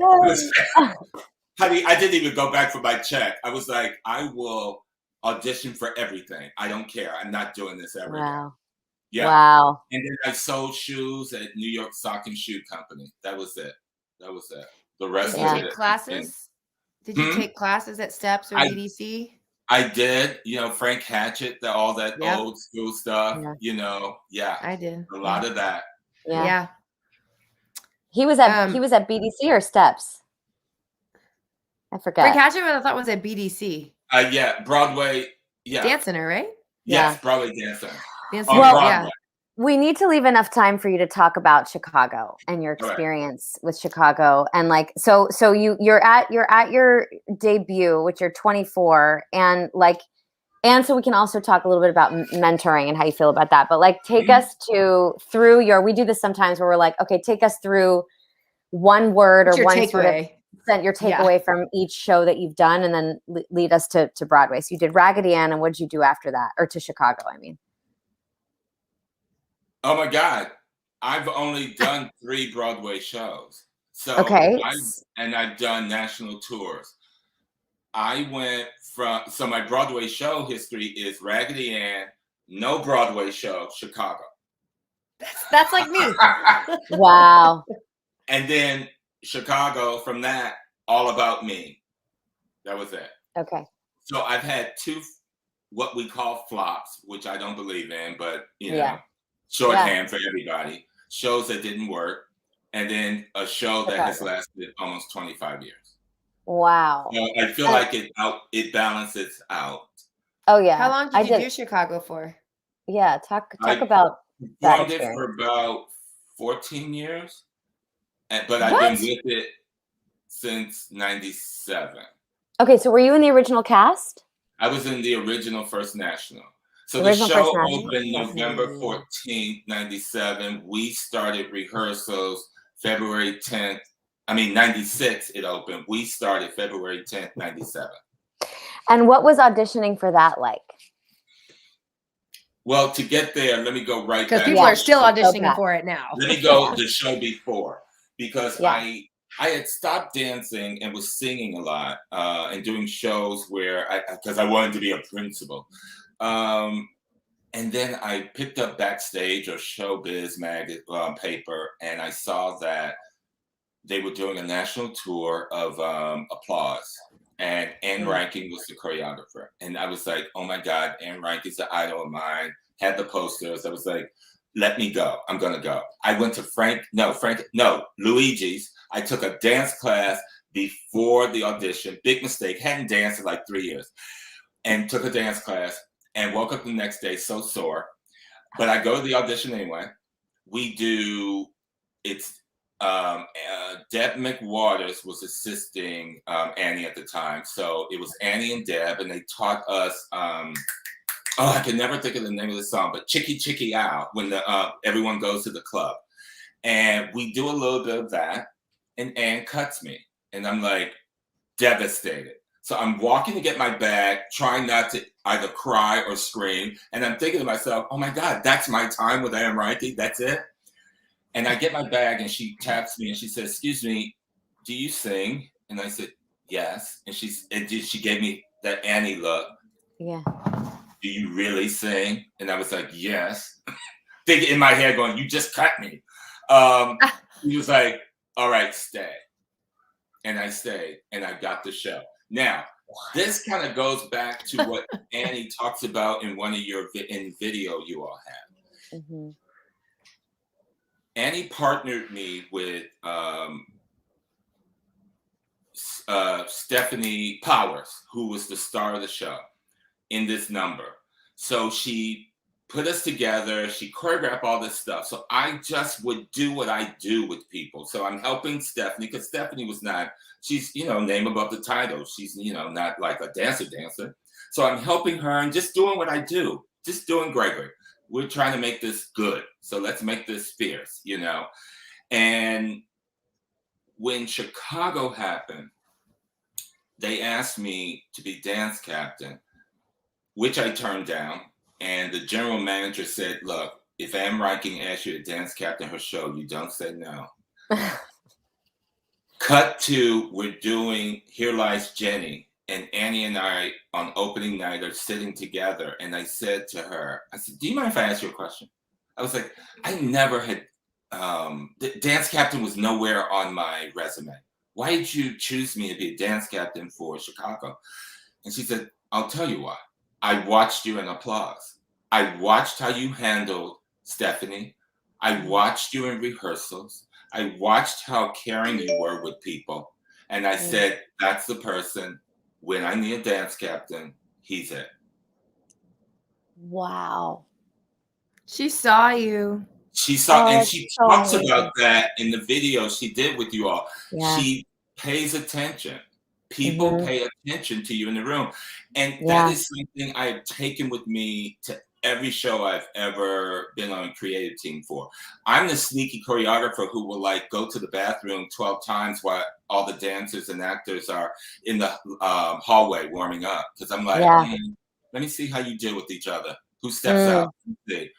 Honey, I didn't even go back for my check. I was like, I will audition for everything. I don't care. I'm not doing this ever again. Yeah. Wow. And then I sold shoes at New York Sock and Shoe Company. That was it. The rest Did of you it. take classes? Did you take classes at Steps or BDC? I did. Frank Hatchett, all that Yep. old school stuff. Yeah. I did. A lot of that. Yeah. He was at BDC or Steps? I forget. Frank Hatchett, I thought was at BDC. Yeah, Broadway. Yeah. Dance Center, right? Yes, Broadway Dance Center. Well, we need to leave enough time for you to talk about Chicago and your experience with Chicago, and like so you're at your debut, which you're 24, and so we can also talk a little bit about mentoring and how you feel about that. But like, take us through we do this sometimes where we're like, okay, take us through one word or one sort of your takeaway from each show that you've done, and then lead us to Broadway. So you did Raggedy Ann, and what did you do after that, or to Chicago? I mean. Oh my God, I've only done 3 Broadway shows. So I've done national tours. I went so my Broadway show history is Raggedy Ann, no Broadway show, Chicago. That's like me. Wow. And then Chicago, from that, All About Me. That was it. Okay. So I've had 2 what we call flops, which I don't believe in, but shorthand for everybody. Shows that didn't work, and then a show that has lasted almost 25 years. Wow. So I feel like it balances out. Oh yeah. How long did you do Chicago for? Yeah, talk about that. I did it for about 14 years, but I've been with it since '97. Okay, so were you in the original cast? I was in the original First National. So the show opened November 14th, 97. We started rehearsals February 10th. 96 it opened. We started February 10th, 97. And what was auditioning for that like? Well, to get there, let me go right back. Because people are still auditioning for it now. Let me go the show before. Because I had stopped dancing and was singing a lot and doing shows because I wanted to be a principal. And then I picked up Backstage or Showbiz paper, and I saw that they were doing a national tour of Applause, and Ann Rankin was the choreographer. And I was like, oh my God, Ann Rankin's an idol of mine. Had the posters. I was like, let me go. I'm gonna go. I went to Luigi's. I took a dance class before the audition. Big mistake. Hadn't danced in like 3 years, and took a dance class. And woke up the next day so sore, but I go to the audition anyway. Deb McWaters was assisting Annie at the time, so it was Annie and Deb, and they taught us. I can never think of the name of the song, but "Chicky Chicky Out" when everyone goes to the club, and we do a little bit of that, and Anne cuts me, and I'm like devastated. So I'm walking to get my bag, trying not to either cry or scream. And I'm thinking to myself, oh my God, that's my time with Ann Rankin. That's it. And I get my bag and she taps me and she says, excuse me, do you sing? And I said, yes. And she gave me that Annie look. Yeah. Do you really sing? And I was like, yes. Thinking in my head going, you just cut me. He was like, all right, stay. And I stayed, and I got the show. Now, this kind of goes back to what Annie talks about in one of your video you all have. Mm-hmm. Annie partnered me with Stephanie Powers, who was the star of the show in this number. So she put us together. She choreographed all this stuff. So I just would do what I do with people. So I'm helping Stephanie because Stephanie was not, she's, name above the title. She's, not like a dancer. So I'm helping her and just doing what I do, just doing Gregory. We're trying to make this good. So let's make this fierce, And when Chicago happened, they asked me to be dance captain, which I turned down. And the general manager said, look, if Anne Reiking asks you to dance captain her show, you don't say no. Cut to, we're doing Here Lies Jenny. And Annie and I, on opening night, are sitting together. And I said to her, I said, do you mind if I ask you a question? I was like, I never had, the dance captain was nowhere on my resume. Why did you choose me to be a dance captain for Chicago? And she said, I'll tell you why. I watched you in Applause. I watched how you handled Stephanie. I watched you in rehearsals. I watched how caring you were with people. And I said, that's the person, when I need a dance captain, he's it. Wow. She saw you. She saw, and she talks amazing. about that in the video she did with you all. Yeah. She pays attention. People pay attention to you in the room. And that is something I have taken with me to every show I've ever been on a creative team for. I'm the sneaky choreographer who will go to the bathroom 12 times while all the dancers and actors are in the hallway warming up. Because I'm like, let me see how you deal with each other. Who steps out?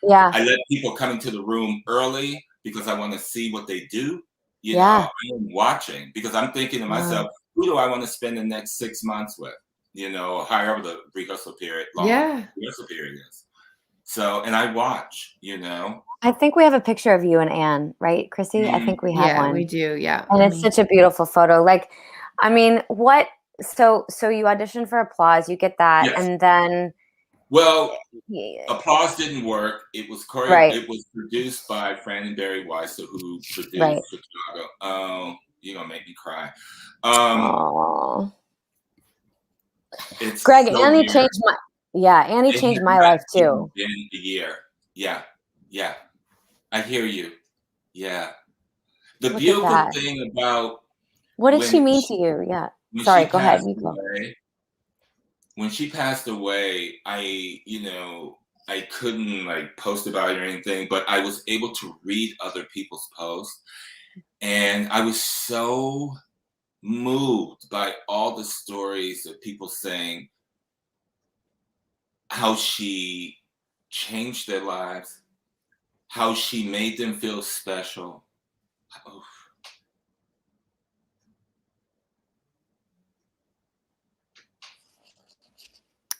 Yeah. I let people come into the room early because I want to see what they do. I am watching because I'm thinking to myself, who do I want to spend the next 6 months with? However the rehearsal period, rehearsal period is. So, and I watch, I think we have a picture of you and Anne, right, Chryssie? I think we have one. Yeah, we do. Yeah. And it's such a beautiful photo. So you auditioned for Applause, you get that, Yes. and then Applause didn't work. It was It was produced by Fran and Barry Weiser, who produced Chicago. You're gonna make me cry. It's Greg, so Annie weird. changed my life too. In a year. Yeah. I hear you. Yeah. The beautiful thing about what did she mean to you? Yeah. Sorry, go ahead. When she passed away, I couldn't post about it or anything, but I was able to read other people's posts. And I was so moved by all the stories of people saying how she changed their lives, how she made them feel special.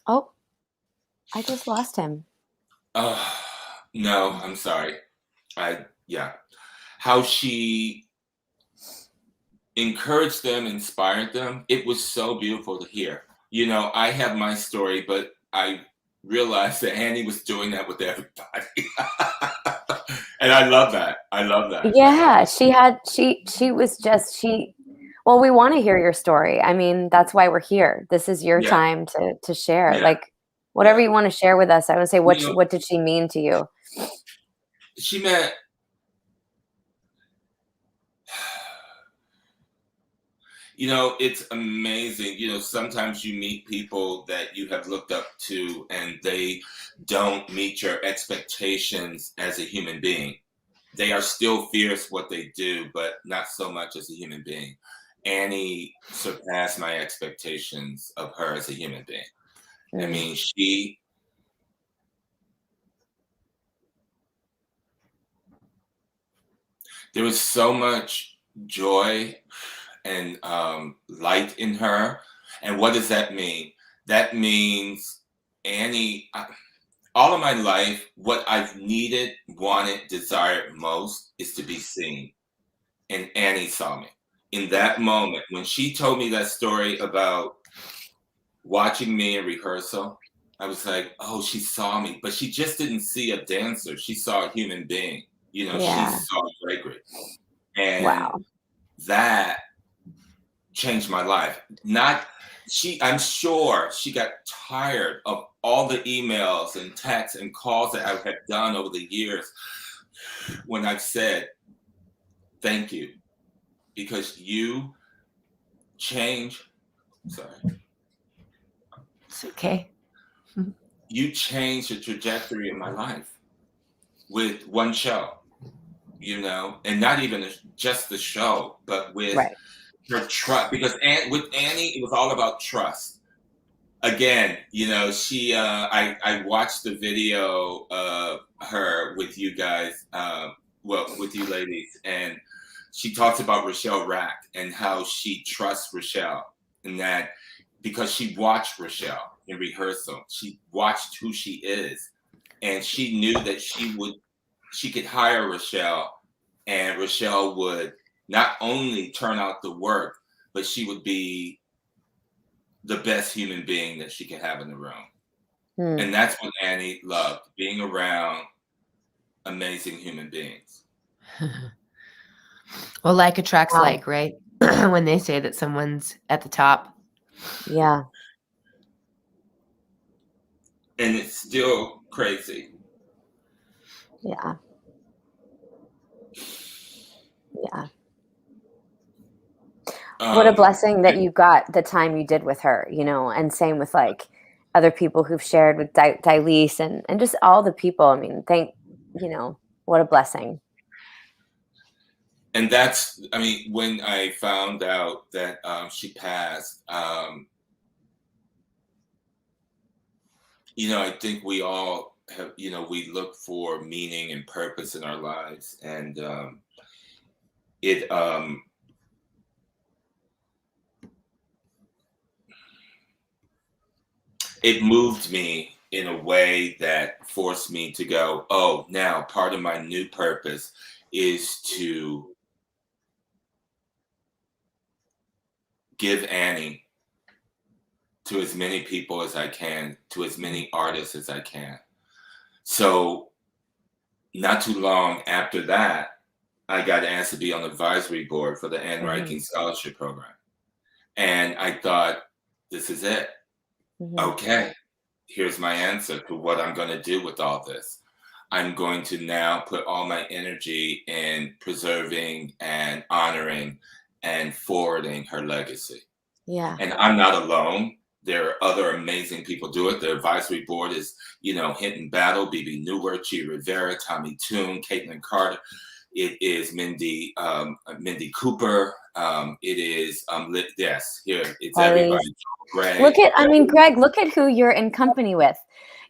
Oh, I just lost him. No, I'm sorry. How she encouraged them, inspired them. It was so beautiful to hear. I have my story, but I realized that Annie was doing that with everybody. And I love that. Yeah, well, we want to hear your story. I mean, that's why we're here. This is your time to share. Yeah. Whatever you want to share with us. I would say, what did she mean to you? She meant, it's amazing. Sometimes you meet people that you have looked up to and they don't meet your expectations as a human being. They are still fierce what they do, but not so much as a human being. Annie surpassed my expectations of her as a human being. I mean, there was so much joy and light in her. And what does that mean? That means Annie, all of my life, what I've needed, wanted, desired most is to be seen. and Annie saw me. In that moment, when she told me that story about watching me in rehearsal, I was like, oh, she saw me, but she just didn't see a dancer. She saw a human being. You know, she Yeah. saw Gregory. And Wow. that changed my life. I'm sure she got tired of all the emails and texts and calls that I had done over the years when I've said, thank you, because you change. Sorry. It's okay. You changed the trajectory of my life with one show, you know, and not even just the show, but with Right. her trust. Because with Annie, it was all about trust. Again, you know, I watched the video of her with you guys, with you ladies, and she talks about Rochelle Rack and how she trusts Rochelle, and that because she watched Rochelle in rehearsal, she watched who she is, and she knew that she could hire Rochelle, and Rochelle would not only turn out the work, but she would be the best human being that she could have in the room. And that's what Annie loved, being around amazing human beings. Well, like attracts Wow. like, right? When they say that someone's at the top. Yeah. And it's still crazy. Yeah. Yeah. What a blessing that you got the time you did with her, you know, and same with like other people who've shared with Dilise and just all the people. I mean, what a blessing. And that's, I mean, when I found out that she passed, you know, I think we all have, you know, we look for meaning and purpose in our lives. And it moved me in a way that forced me to go, oh, now part of my new purpose is to give Annie to as many people as I can, to as many artists as I can. So not too long after that, I got asked to be on the advisory board for the Anne Reiking Scholarship Program. And I thought, this is it. Okay, here's my answer to what I'm going to do with all this. I'm going to now put all my energy in preserving and honoring and forwarding her legacy. Yeah. And I'm not alone. There are other amazing people do it. The advisory board is, you know, Hinton Battle, BB Newark, Gia Rivera, Tommy Toon, Caitlin Carter. It is Mindy Cooper. It is yes, here it's everybody. Greg. Greg, look at who you're in company with.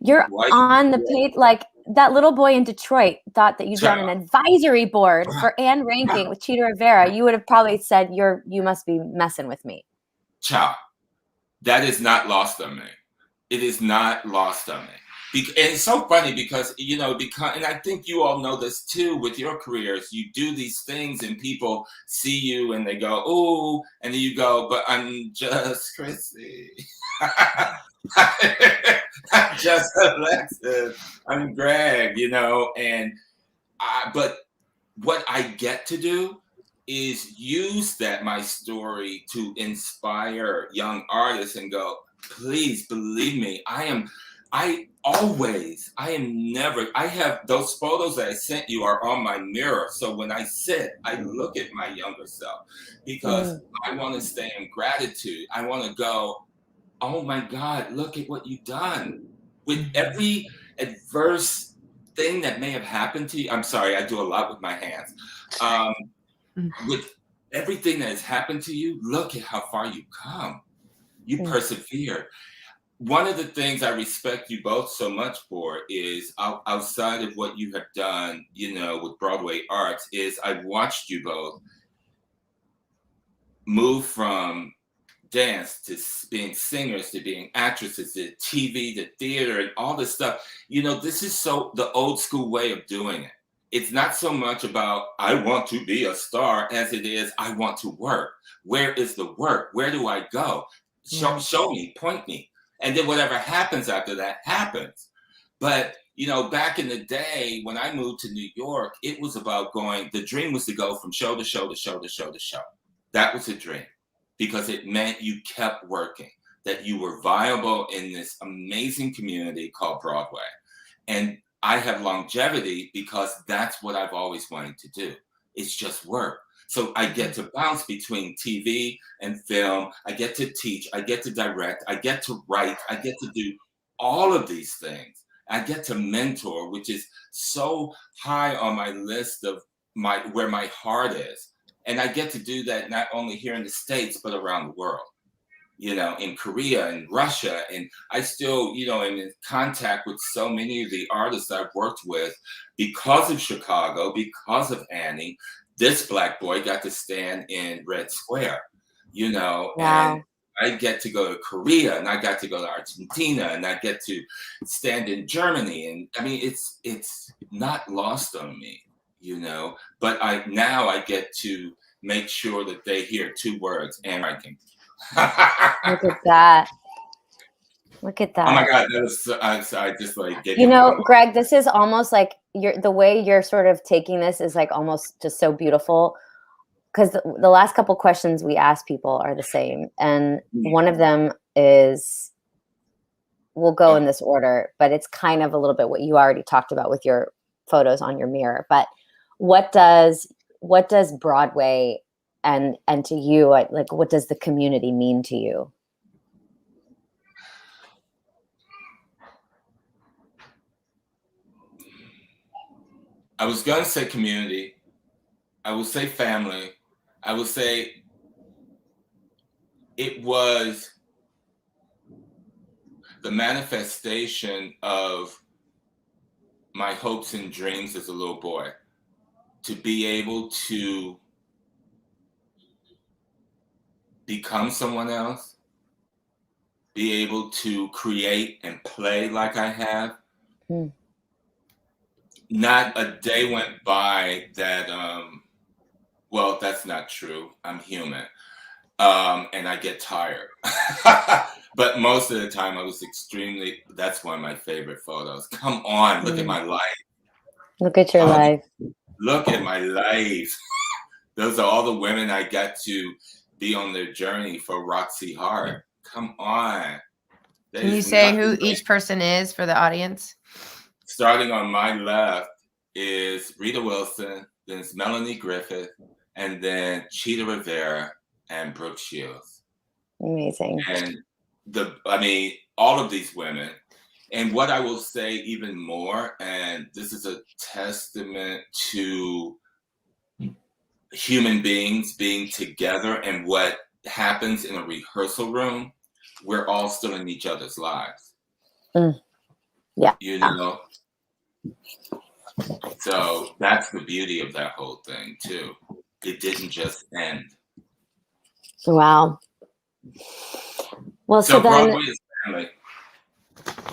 You're on the page, like that little boy in Detroit thought that you'd be on an advisory board for Anne Reiking with Chita Rivera. You would have probably said, you must be messing with me. Ciao. That is not lost on me. It is not lost on me. And it's so funny because, you know, and I think you all know this too with your careers. You do these things and people see you and they go, oh, and then you go, but I'm just Chryssie. I'm just Alexis. I'm Greg, you know, but what I get to do is use my story to inspire young artists and go, please believe me, I have those photos that I sent you are on my mirror. So when I sit, I look at my younger self because I want to stay in gratitude. I want to go, oh my God, look at what you've done. With every adverse thing that may have happened to you. I'm sorry, I do a lot with my hands. With everything that has happened to you, look at how far you've come. You persevered. One of the things I respect you both so much for is outside of what you have done, you know, with Broadway Arts, is I've watched you both move from dance to being singers to being actresses to TV to theater and all this stuff. You know, this is the old school way of doing it. it's not so much about I want to be a star as it is I want to work. Where is the work? Where do I go? Show me, point me. And then whatever happens after that happens. But, you know, back in the day when I moved to New York, it was about going, the dream was to go from show to show to show to show to show. That was a dream because it meant you kept working, that you were viable in this amazing community called Broadway. And I have longevity because that's what I've always wanted to do. It's just work. So I get to bounce between TV and film. I get to teach. I get to direct. I get to write. I get to do all of these things. I get to mentor, which is so high on my list of where my heart is. And I get to do that not only here in the States, but around the world. You know, in Korea and Russia. And I still, you know, am in contact with so many of the artists I've worked with because of Chicago, because of Annie. This Black boy got to stand in Red Square, you know, and I get to go to Korea and I got to go to Argentina and I get to stand in Germany. And I mean, it's not lost on me, you know, but now I get to make sure that they hear two words, and I can. Look at that. Look at that. Oh my God, that was I just like you know, Greg, this is almost like the way you're sort of taking this is like almost just so beautiful, because the last couple questions we ask people are the same, and one of them is, we'll go in this order, but it's kind of a little bit what you already talked about with your photos on your mirror. But what does Broadway and to you, like, what does the community mean to you? I was going to say community. I will say family. I will say it was the manifestation of my hopes and dreams as a little boy, to be able to become someone else, be able to create and play like I have. Not a day went by that, well, that's not true. I'm human. And I get tired. But most of the time I was that's one of my favorite photos. Come on, look at my life. Look at your life. Look at my life. Those are all the women I got to be on their journey for Roxy Hart. Come on. Can you say who each person is for the audience? Starting on my left is Rita Wilson, then it's Melanie Griffith, and then Cheetah Rivera and Brooke Shields. Amazing. And all of these women. And what I will say even more, and this is a testament to human beings being together and what happens in a rehearsal room, we're all still in each other's lives. Yeah. You know? So that's the beauty of that whole thing too. It didn't just end. Wow. Well, so then Broadway is family.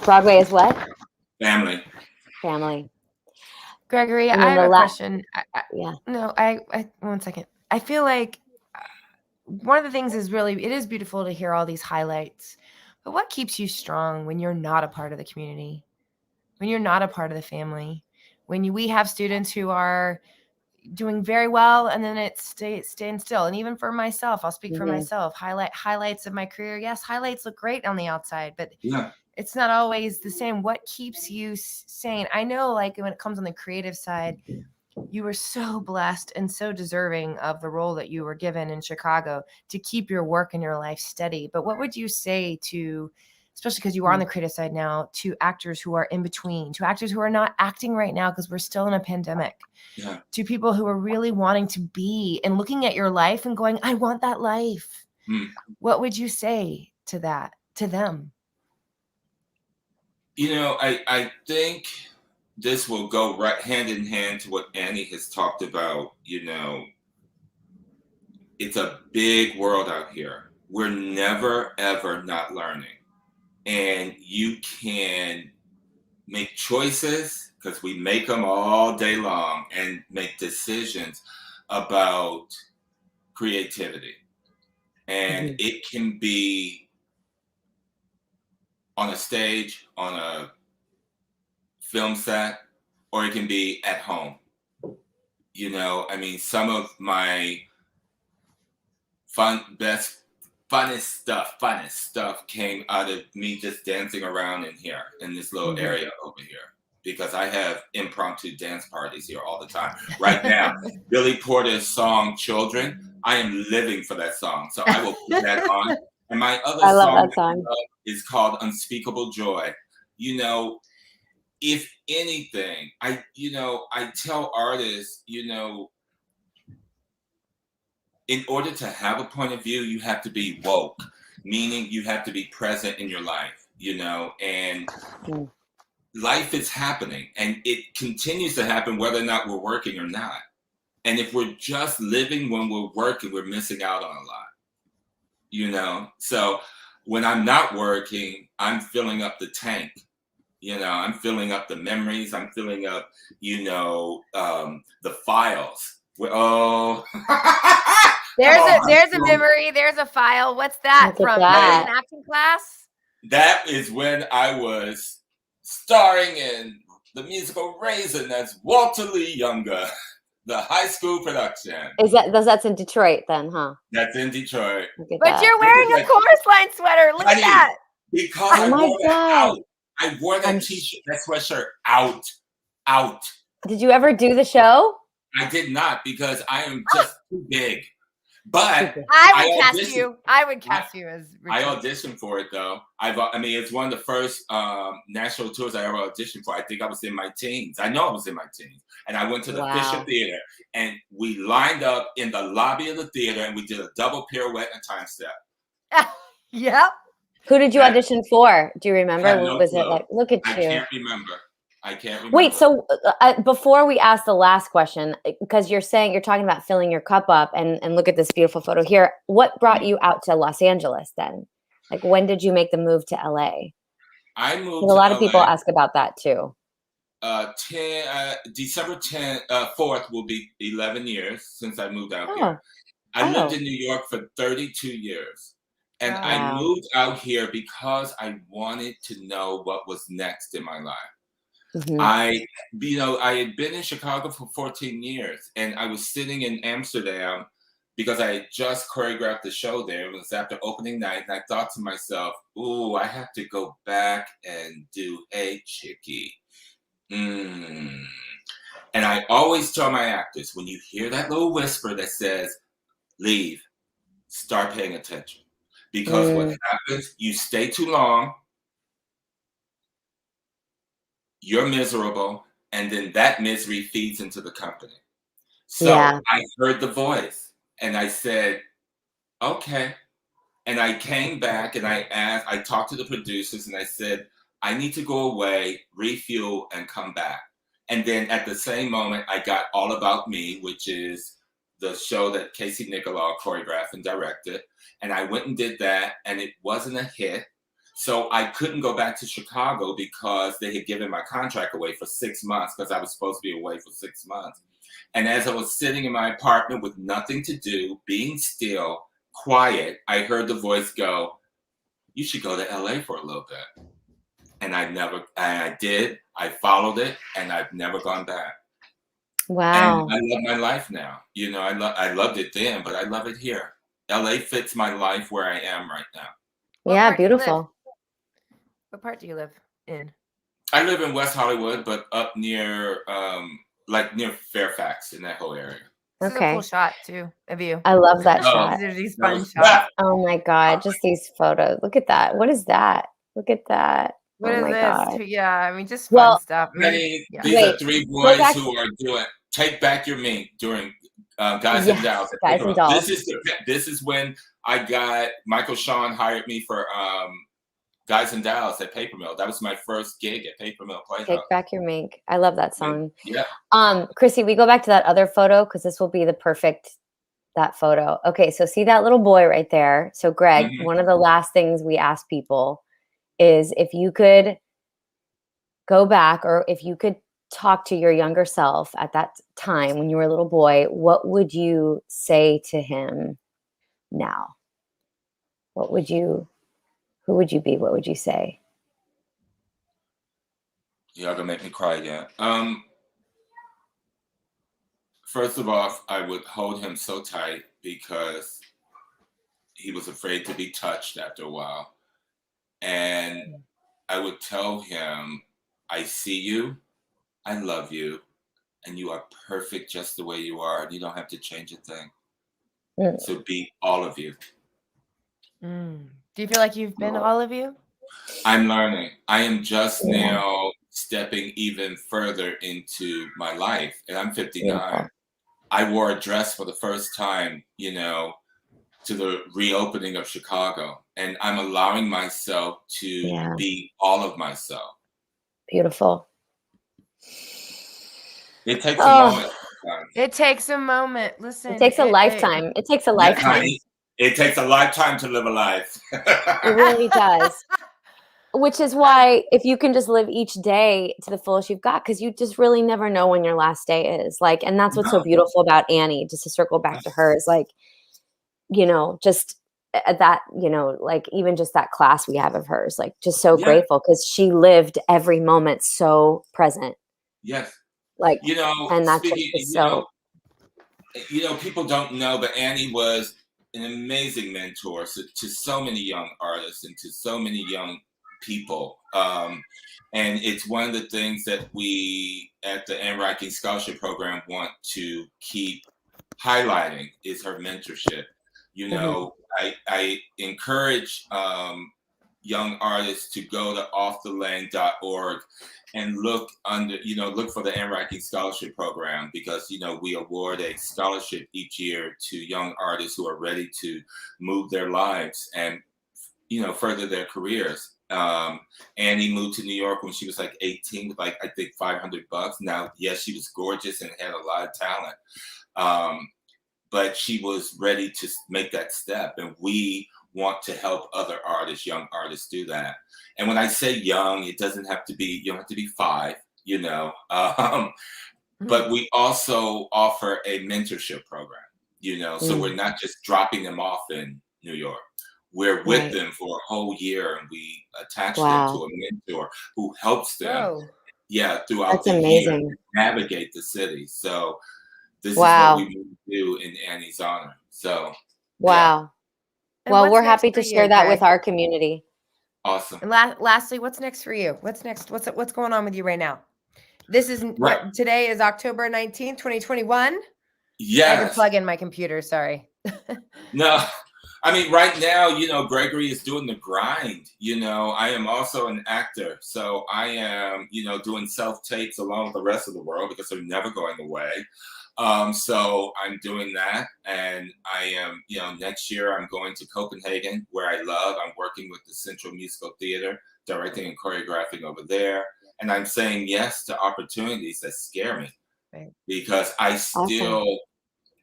Broadway is what? Family. Family. Gregory, I have a question. One second. I feel like one of the things is it is beautiful to hear all these highlights, but what keeps you strong when you're not a part of the community, when you're not a part of the family, when we have students who are doing very well and then it stands still? And even for myself, I'll speak for myself, highlights of my career. Yes, highlights look great on the outside, but it's not always the same. What keeps you sane? I know, like, when it comes on the creative side, you were so blessed and so deserving of the role that you were given in Chicago to keep your work and your life steady. But what would you say to, especially because you are on the creative side now, to actors who are in between, to actors who are not acting right now because we're still in a pandemic, to people who are really wanting to be and looking at your life and going, I want that life. What would you say to them? You know, I think this will go right hand in hand to what Annie has talked about. You know, it's a big world out here. We're never, ever not learning. And you can make choices because we make them all day long and make decisions about creativity. And it can be on a stage, on a film set, or it can be at home. You know, I mean, some of my funnest stuff came out of me just dancing around in here, in this little area over here, because I have impromptu dance parties here all the time. Right now, Billy Porter's song "Children," I am living for that song, so I will put that on. And my other I love song that song. is called "Unspeakable Joy." You know, if anything, I tell artists, you know, in order to have a point of view, you have to be woke, meaning you have to be present in your life, you know, and life is happening and it continues to happen whether or not we're working or not. And if we're just living when we're working, we're missing out on a lot, you know? So when I'm not working, I'm filling up the tank. You know, I'm filling up the memories. I'm filling up, you know, the files. There's a memory. There's a file. What's that from? That was an acting class? That is when I was starring in the musical Raisin as Walter Lee Younger, the high school production. That's in Detroit then, huh? That's in Detroit. But you're wearing a chorus line sweater. Look at that. Because I wore that out. I wore that t-shirt, that sweatshirt out. Did you ever do the show? I did not, because I am just too big. But I would cast you as Richard. I auditioned for it though. I mean, it's one of the first national tours I ever auditioned for. I think I was in my teens. I know I was in my teens. And I went to the Fisher Theater and we lined up in the lobby of the theater and we did a double pirouette and a time step. Yep. Who did you audition for? Do you remember? No was clue. it like, look at you. I can't remember. Wait, so before we ask the last question, because you're talking about filling your cup up and look at this beautiful photo here. What brought you out to Los Angeles then? Like, when did you make the move to LA? I moved a lot of people ask about that too. December 4th will be 11 years since I moved out here. I lived in New York for 32 years. And I moved out here because I wanted to know what was next in my life. I had been in Chicago for 14 years and I was sitting in Amsterdam because I had just choreographed the show there. It was after opening night and I thought to myself, ooh, I have to go back and do a chickie. And I always tell my actors, when you hear that little whisper that says, leave, start paying attention. Because what happens, you stay too long, you're miserable, and then that misery feeds into the company. So I heard the voice and I said, okay. And I came back and I talked to the producers and I said, I need to go away, refuel, and come back. And then at the same moment, I got All About Me, which is the show that Casey Nicholaw choreographed and directed. And I went and did that, and it wasn't a hit. So I couldn't go back to Chicago because they had given my contract away for 6 months because I was supposed to be away for 6 months. And as I was sitting in my apartment with nothing to do, being still, quiet, I heard the voice go, you should go to LA for a little bit. And I did. I followed it, and I've never gone back. Wow. And I love my life now. You know, I loved it then, but I love it here. LA fits my life where I am right now. Yeah, beautiful. What part do you live in? I live in West Hollywood, but up near, near Fairfax, in that whole area. This is a cool shot too of you. I love that shot. There's these fun shots. Oh my God, just these photos. Look at that. What is that? Look at that. What is this? God. Yeah, I mean, just fun stuff. These are three boys who are doing Take Back Your Mink during Guys and Dolls. Guys and Dolls. This is when I got Michael Shawn hired me for Guys and Dolls at Paper Mill. That was my first gig at Paper Mill Playhouse. Take Back Your Mink. I love that song. Yeah. Chryssie, we go back to that other photo because this will be that photo. Okay, so see that little boy right there. So Greg, one of the last things we ask people is if you could go back, or if you could talk to your younger self at that time when you were a little boy, what would you say to him now? Who would you be? What would you say? Y'all gonna make me cry again. First of all, I would hold him so tight because he was afraid to be touched after a while. And I would tell him, I see you, I love you, and you are perfect just the way you are, and you don't have to change a thing. So be all of you. Do you feel like you've been all of you? I'm learning. I am just now stepping even further into my life, and I'm 59. Beautiful. I wore a dress for the first time, to the reopening of Chicago, and I'm allowing myself to be all of myself. Beautiful. It takes a moment. It takes a moment. Listen. It takes a lifetime. It takes a lifetime. It takes a lifetime to live a life. It really does. Which is why if you can just live each day to the fullest you've got, because you just really never know when your last day is. Like, and that's what's so beautiful about Annie, just to circle back to her, is like, just that, like even just that class we have of hers, like just so grateful because she lived every moment so present. Yes. Like, and that's just so. People don't know, but Annie was an amazing mentor to so many young artists and to so many young people. And it's one of the things that we at the Anne Ranking Scholarship Program want to keep highlighting is her mentorship. I encourage young artists to go to offthelane.org and look for the Anne Ranking Scholarship Program, because we award a scholarship each year to young artists who are ready to move their lives and further their careers. Annie moved to New York when she was like 18 with I think $500. Now, yes, she was gorgeous and had a lot of talent, but she was ready to make that step, and we want to help other artists, young artists, do that. And when I say young, it doesn't have to be, you don't have to be 5, but we also offer a mentorship program, so we're not just dropping them off in New York. We're with them for a whole year, and we attach them to a mentor who helps them, throughout the year navigate the city. So this is what we do in Annie's honor. So well, we're happy to share that with our community. Awesome. And lastly, what's next for you? What's next? What's going on with you right now? This is today is October 19th, 2021. Yes. I had to plug in my computer. Sorry. No, I mean, right now, Gregory is doing the grind. I am also an actor. So I am, doing self-tapes along with the rest of the world because they're never going away. So I'm doing that. And I am, next year I'm going to Copenhagen, where I love. I'm working with the Central Musical Theater, directing and choreographing over there. And I'm saying yes to opportunities that scare me, because I still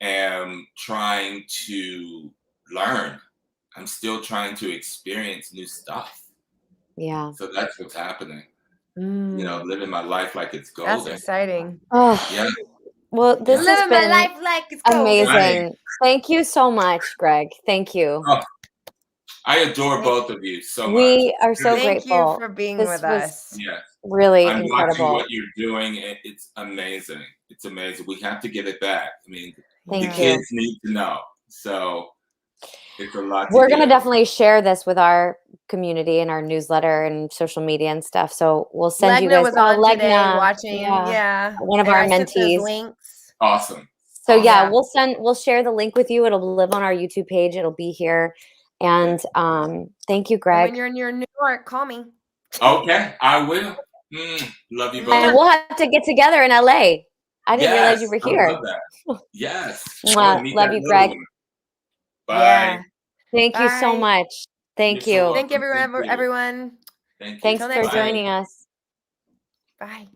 am trying to learn. I'm still trying to experience new stuff. Yeah. So that's what's happening. Living my life like it's golden. That's exciting. Oh, yeah. Well, this has been my life like it's amazing. golden. Thank you so much, Greg. Thank you. Oh, I adore both of you so much. We are so Thank grateful. You for being with us. Yes. Really I'm incredible. watching what you're doing. It's amazing. It's amazing. We have to give it back. I mean, the kids need to know. So it's a lot. We're going to definitely share this with our community and our newsletter and social media and stuff. So we'll send you guys. Was on today watching. One of our mentees. Links. Awesome. So we'll share the link with you. It'll live on our YouTube page. It'll be here. And thank you, Greg. And when you're in New York, call me. Okay, I will. Love you both. And we'll have to get together in LA. I didn't realize you were here. I love that. Yes. Love you, Greg. Bye. Yeah. Thank you so much. Thank you. Thank you, everyone. Thank you. Thanks for joining us. Bye.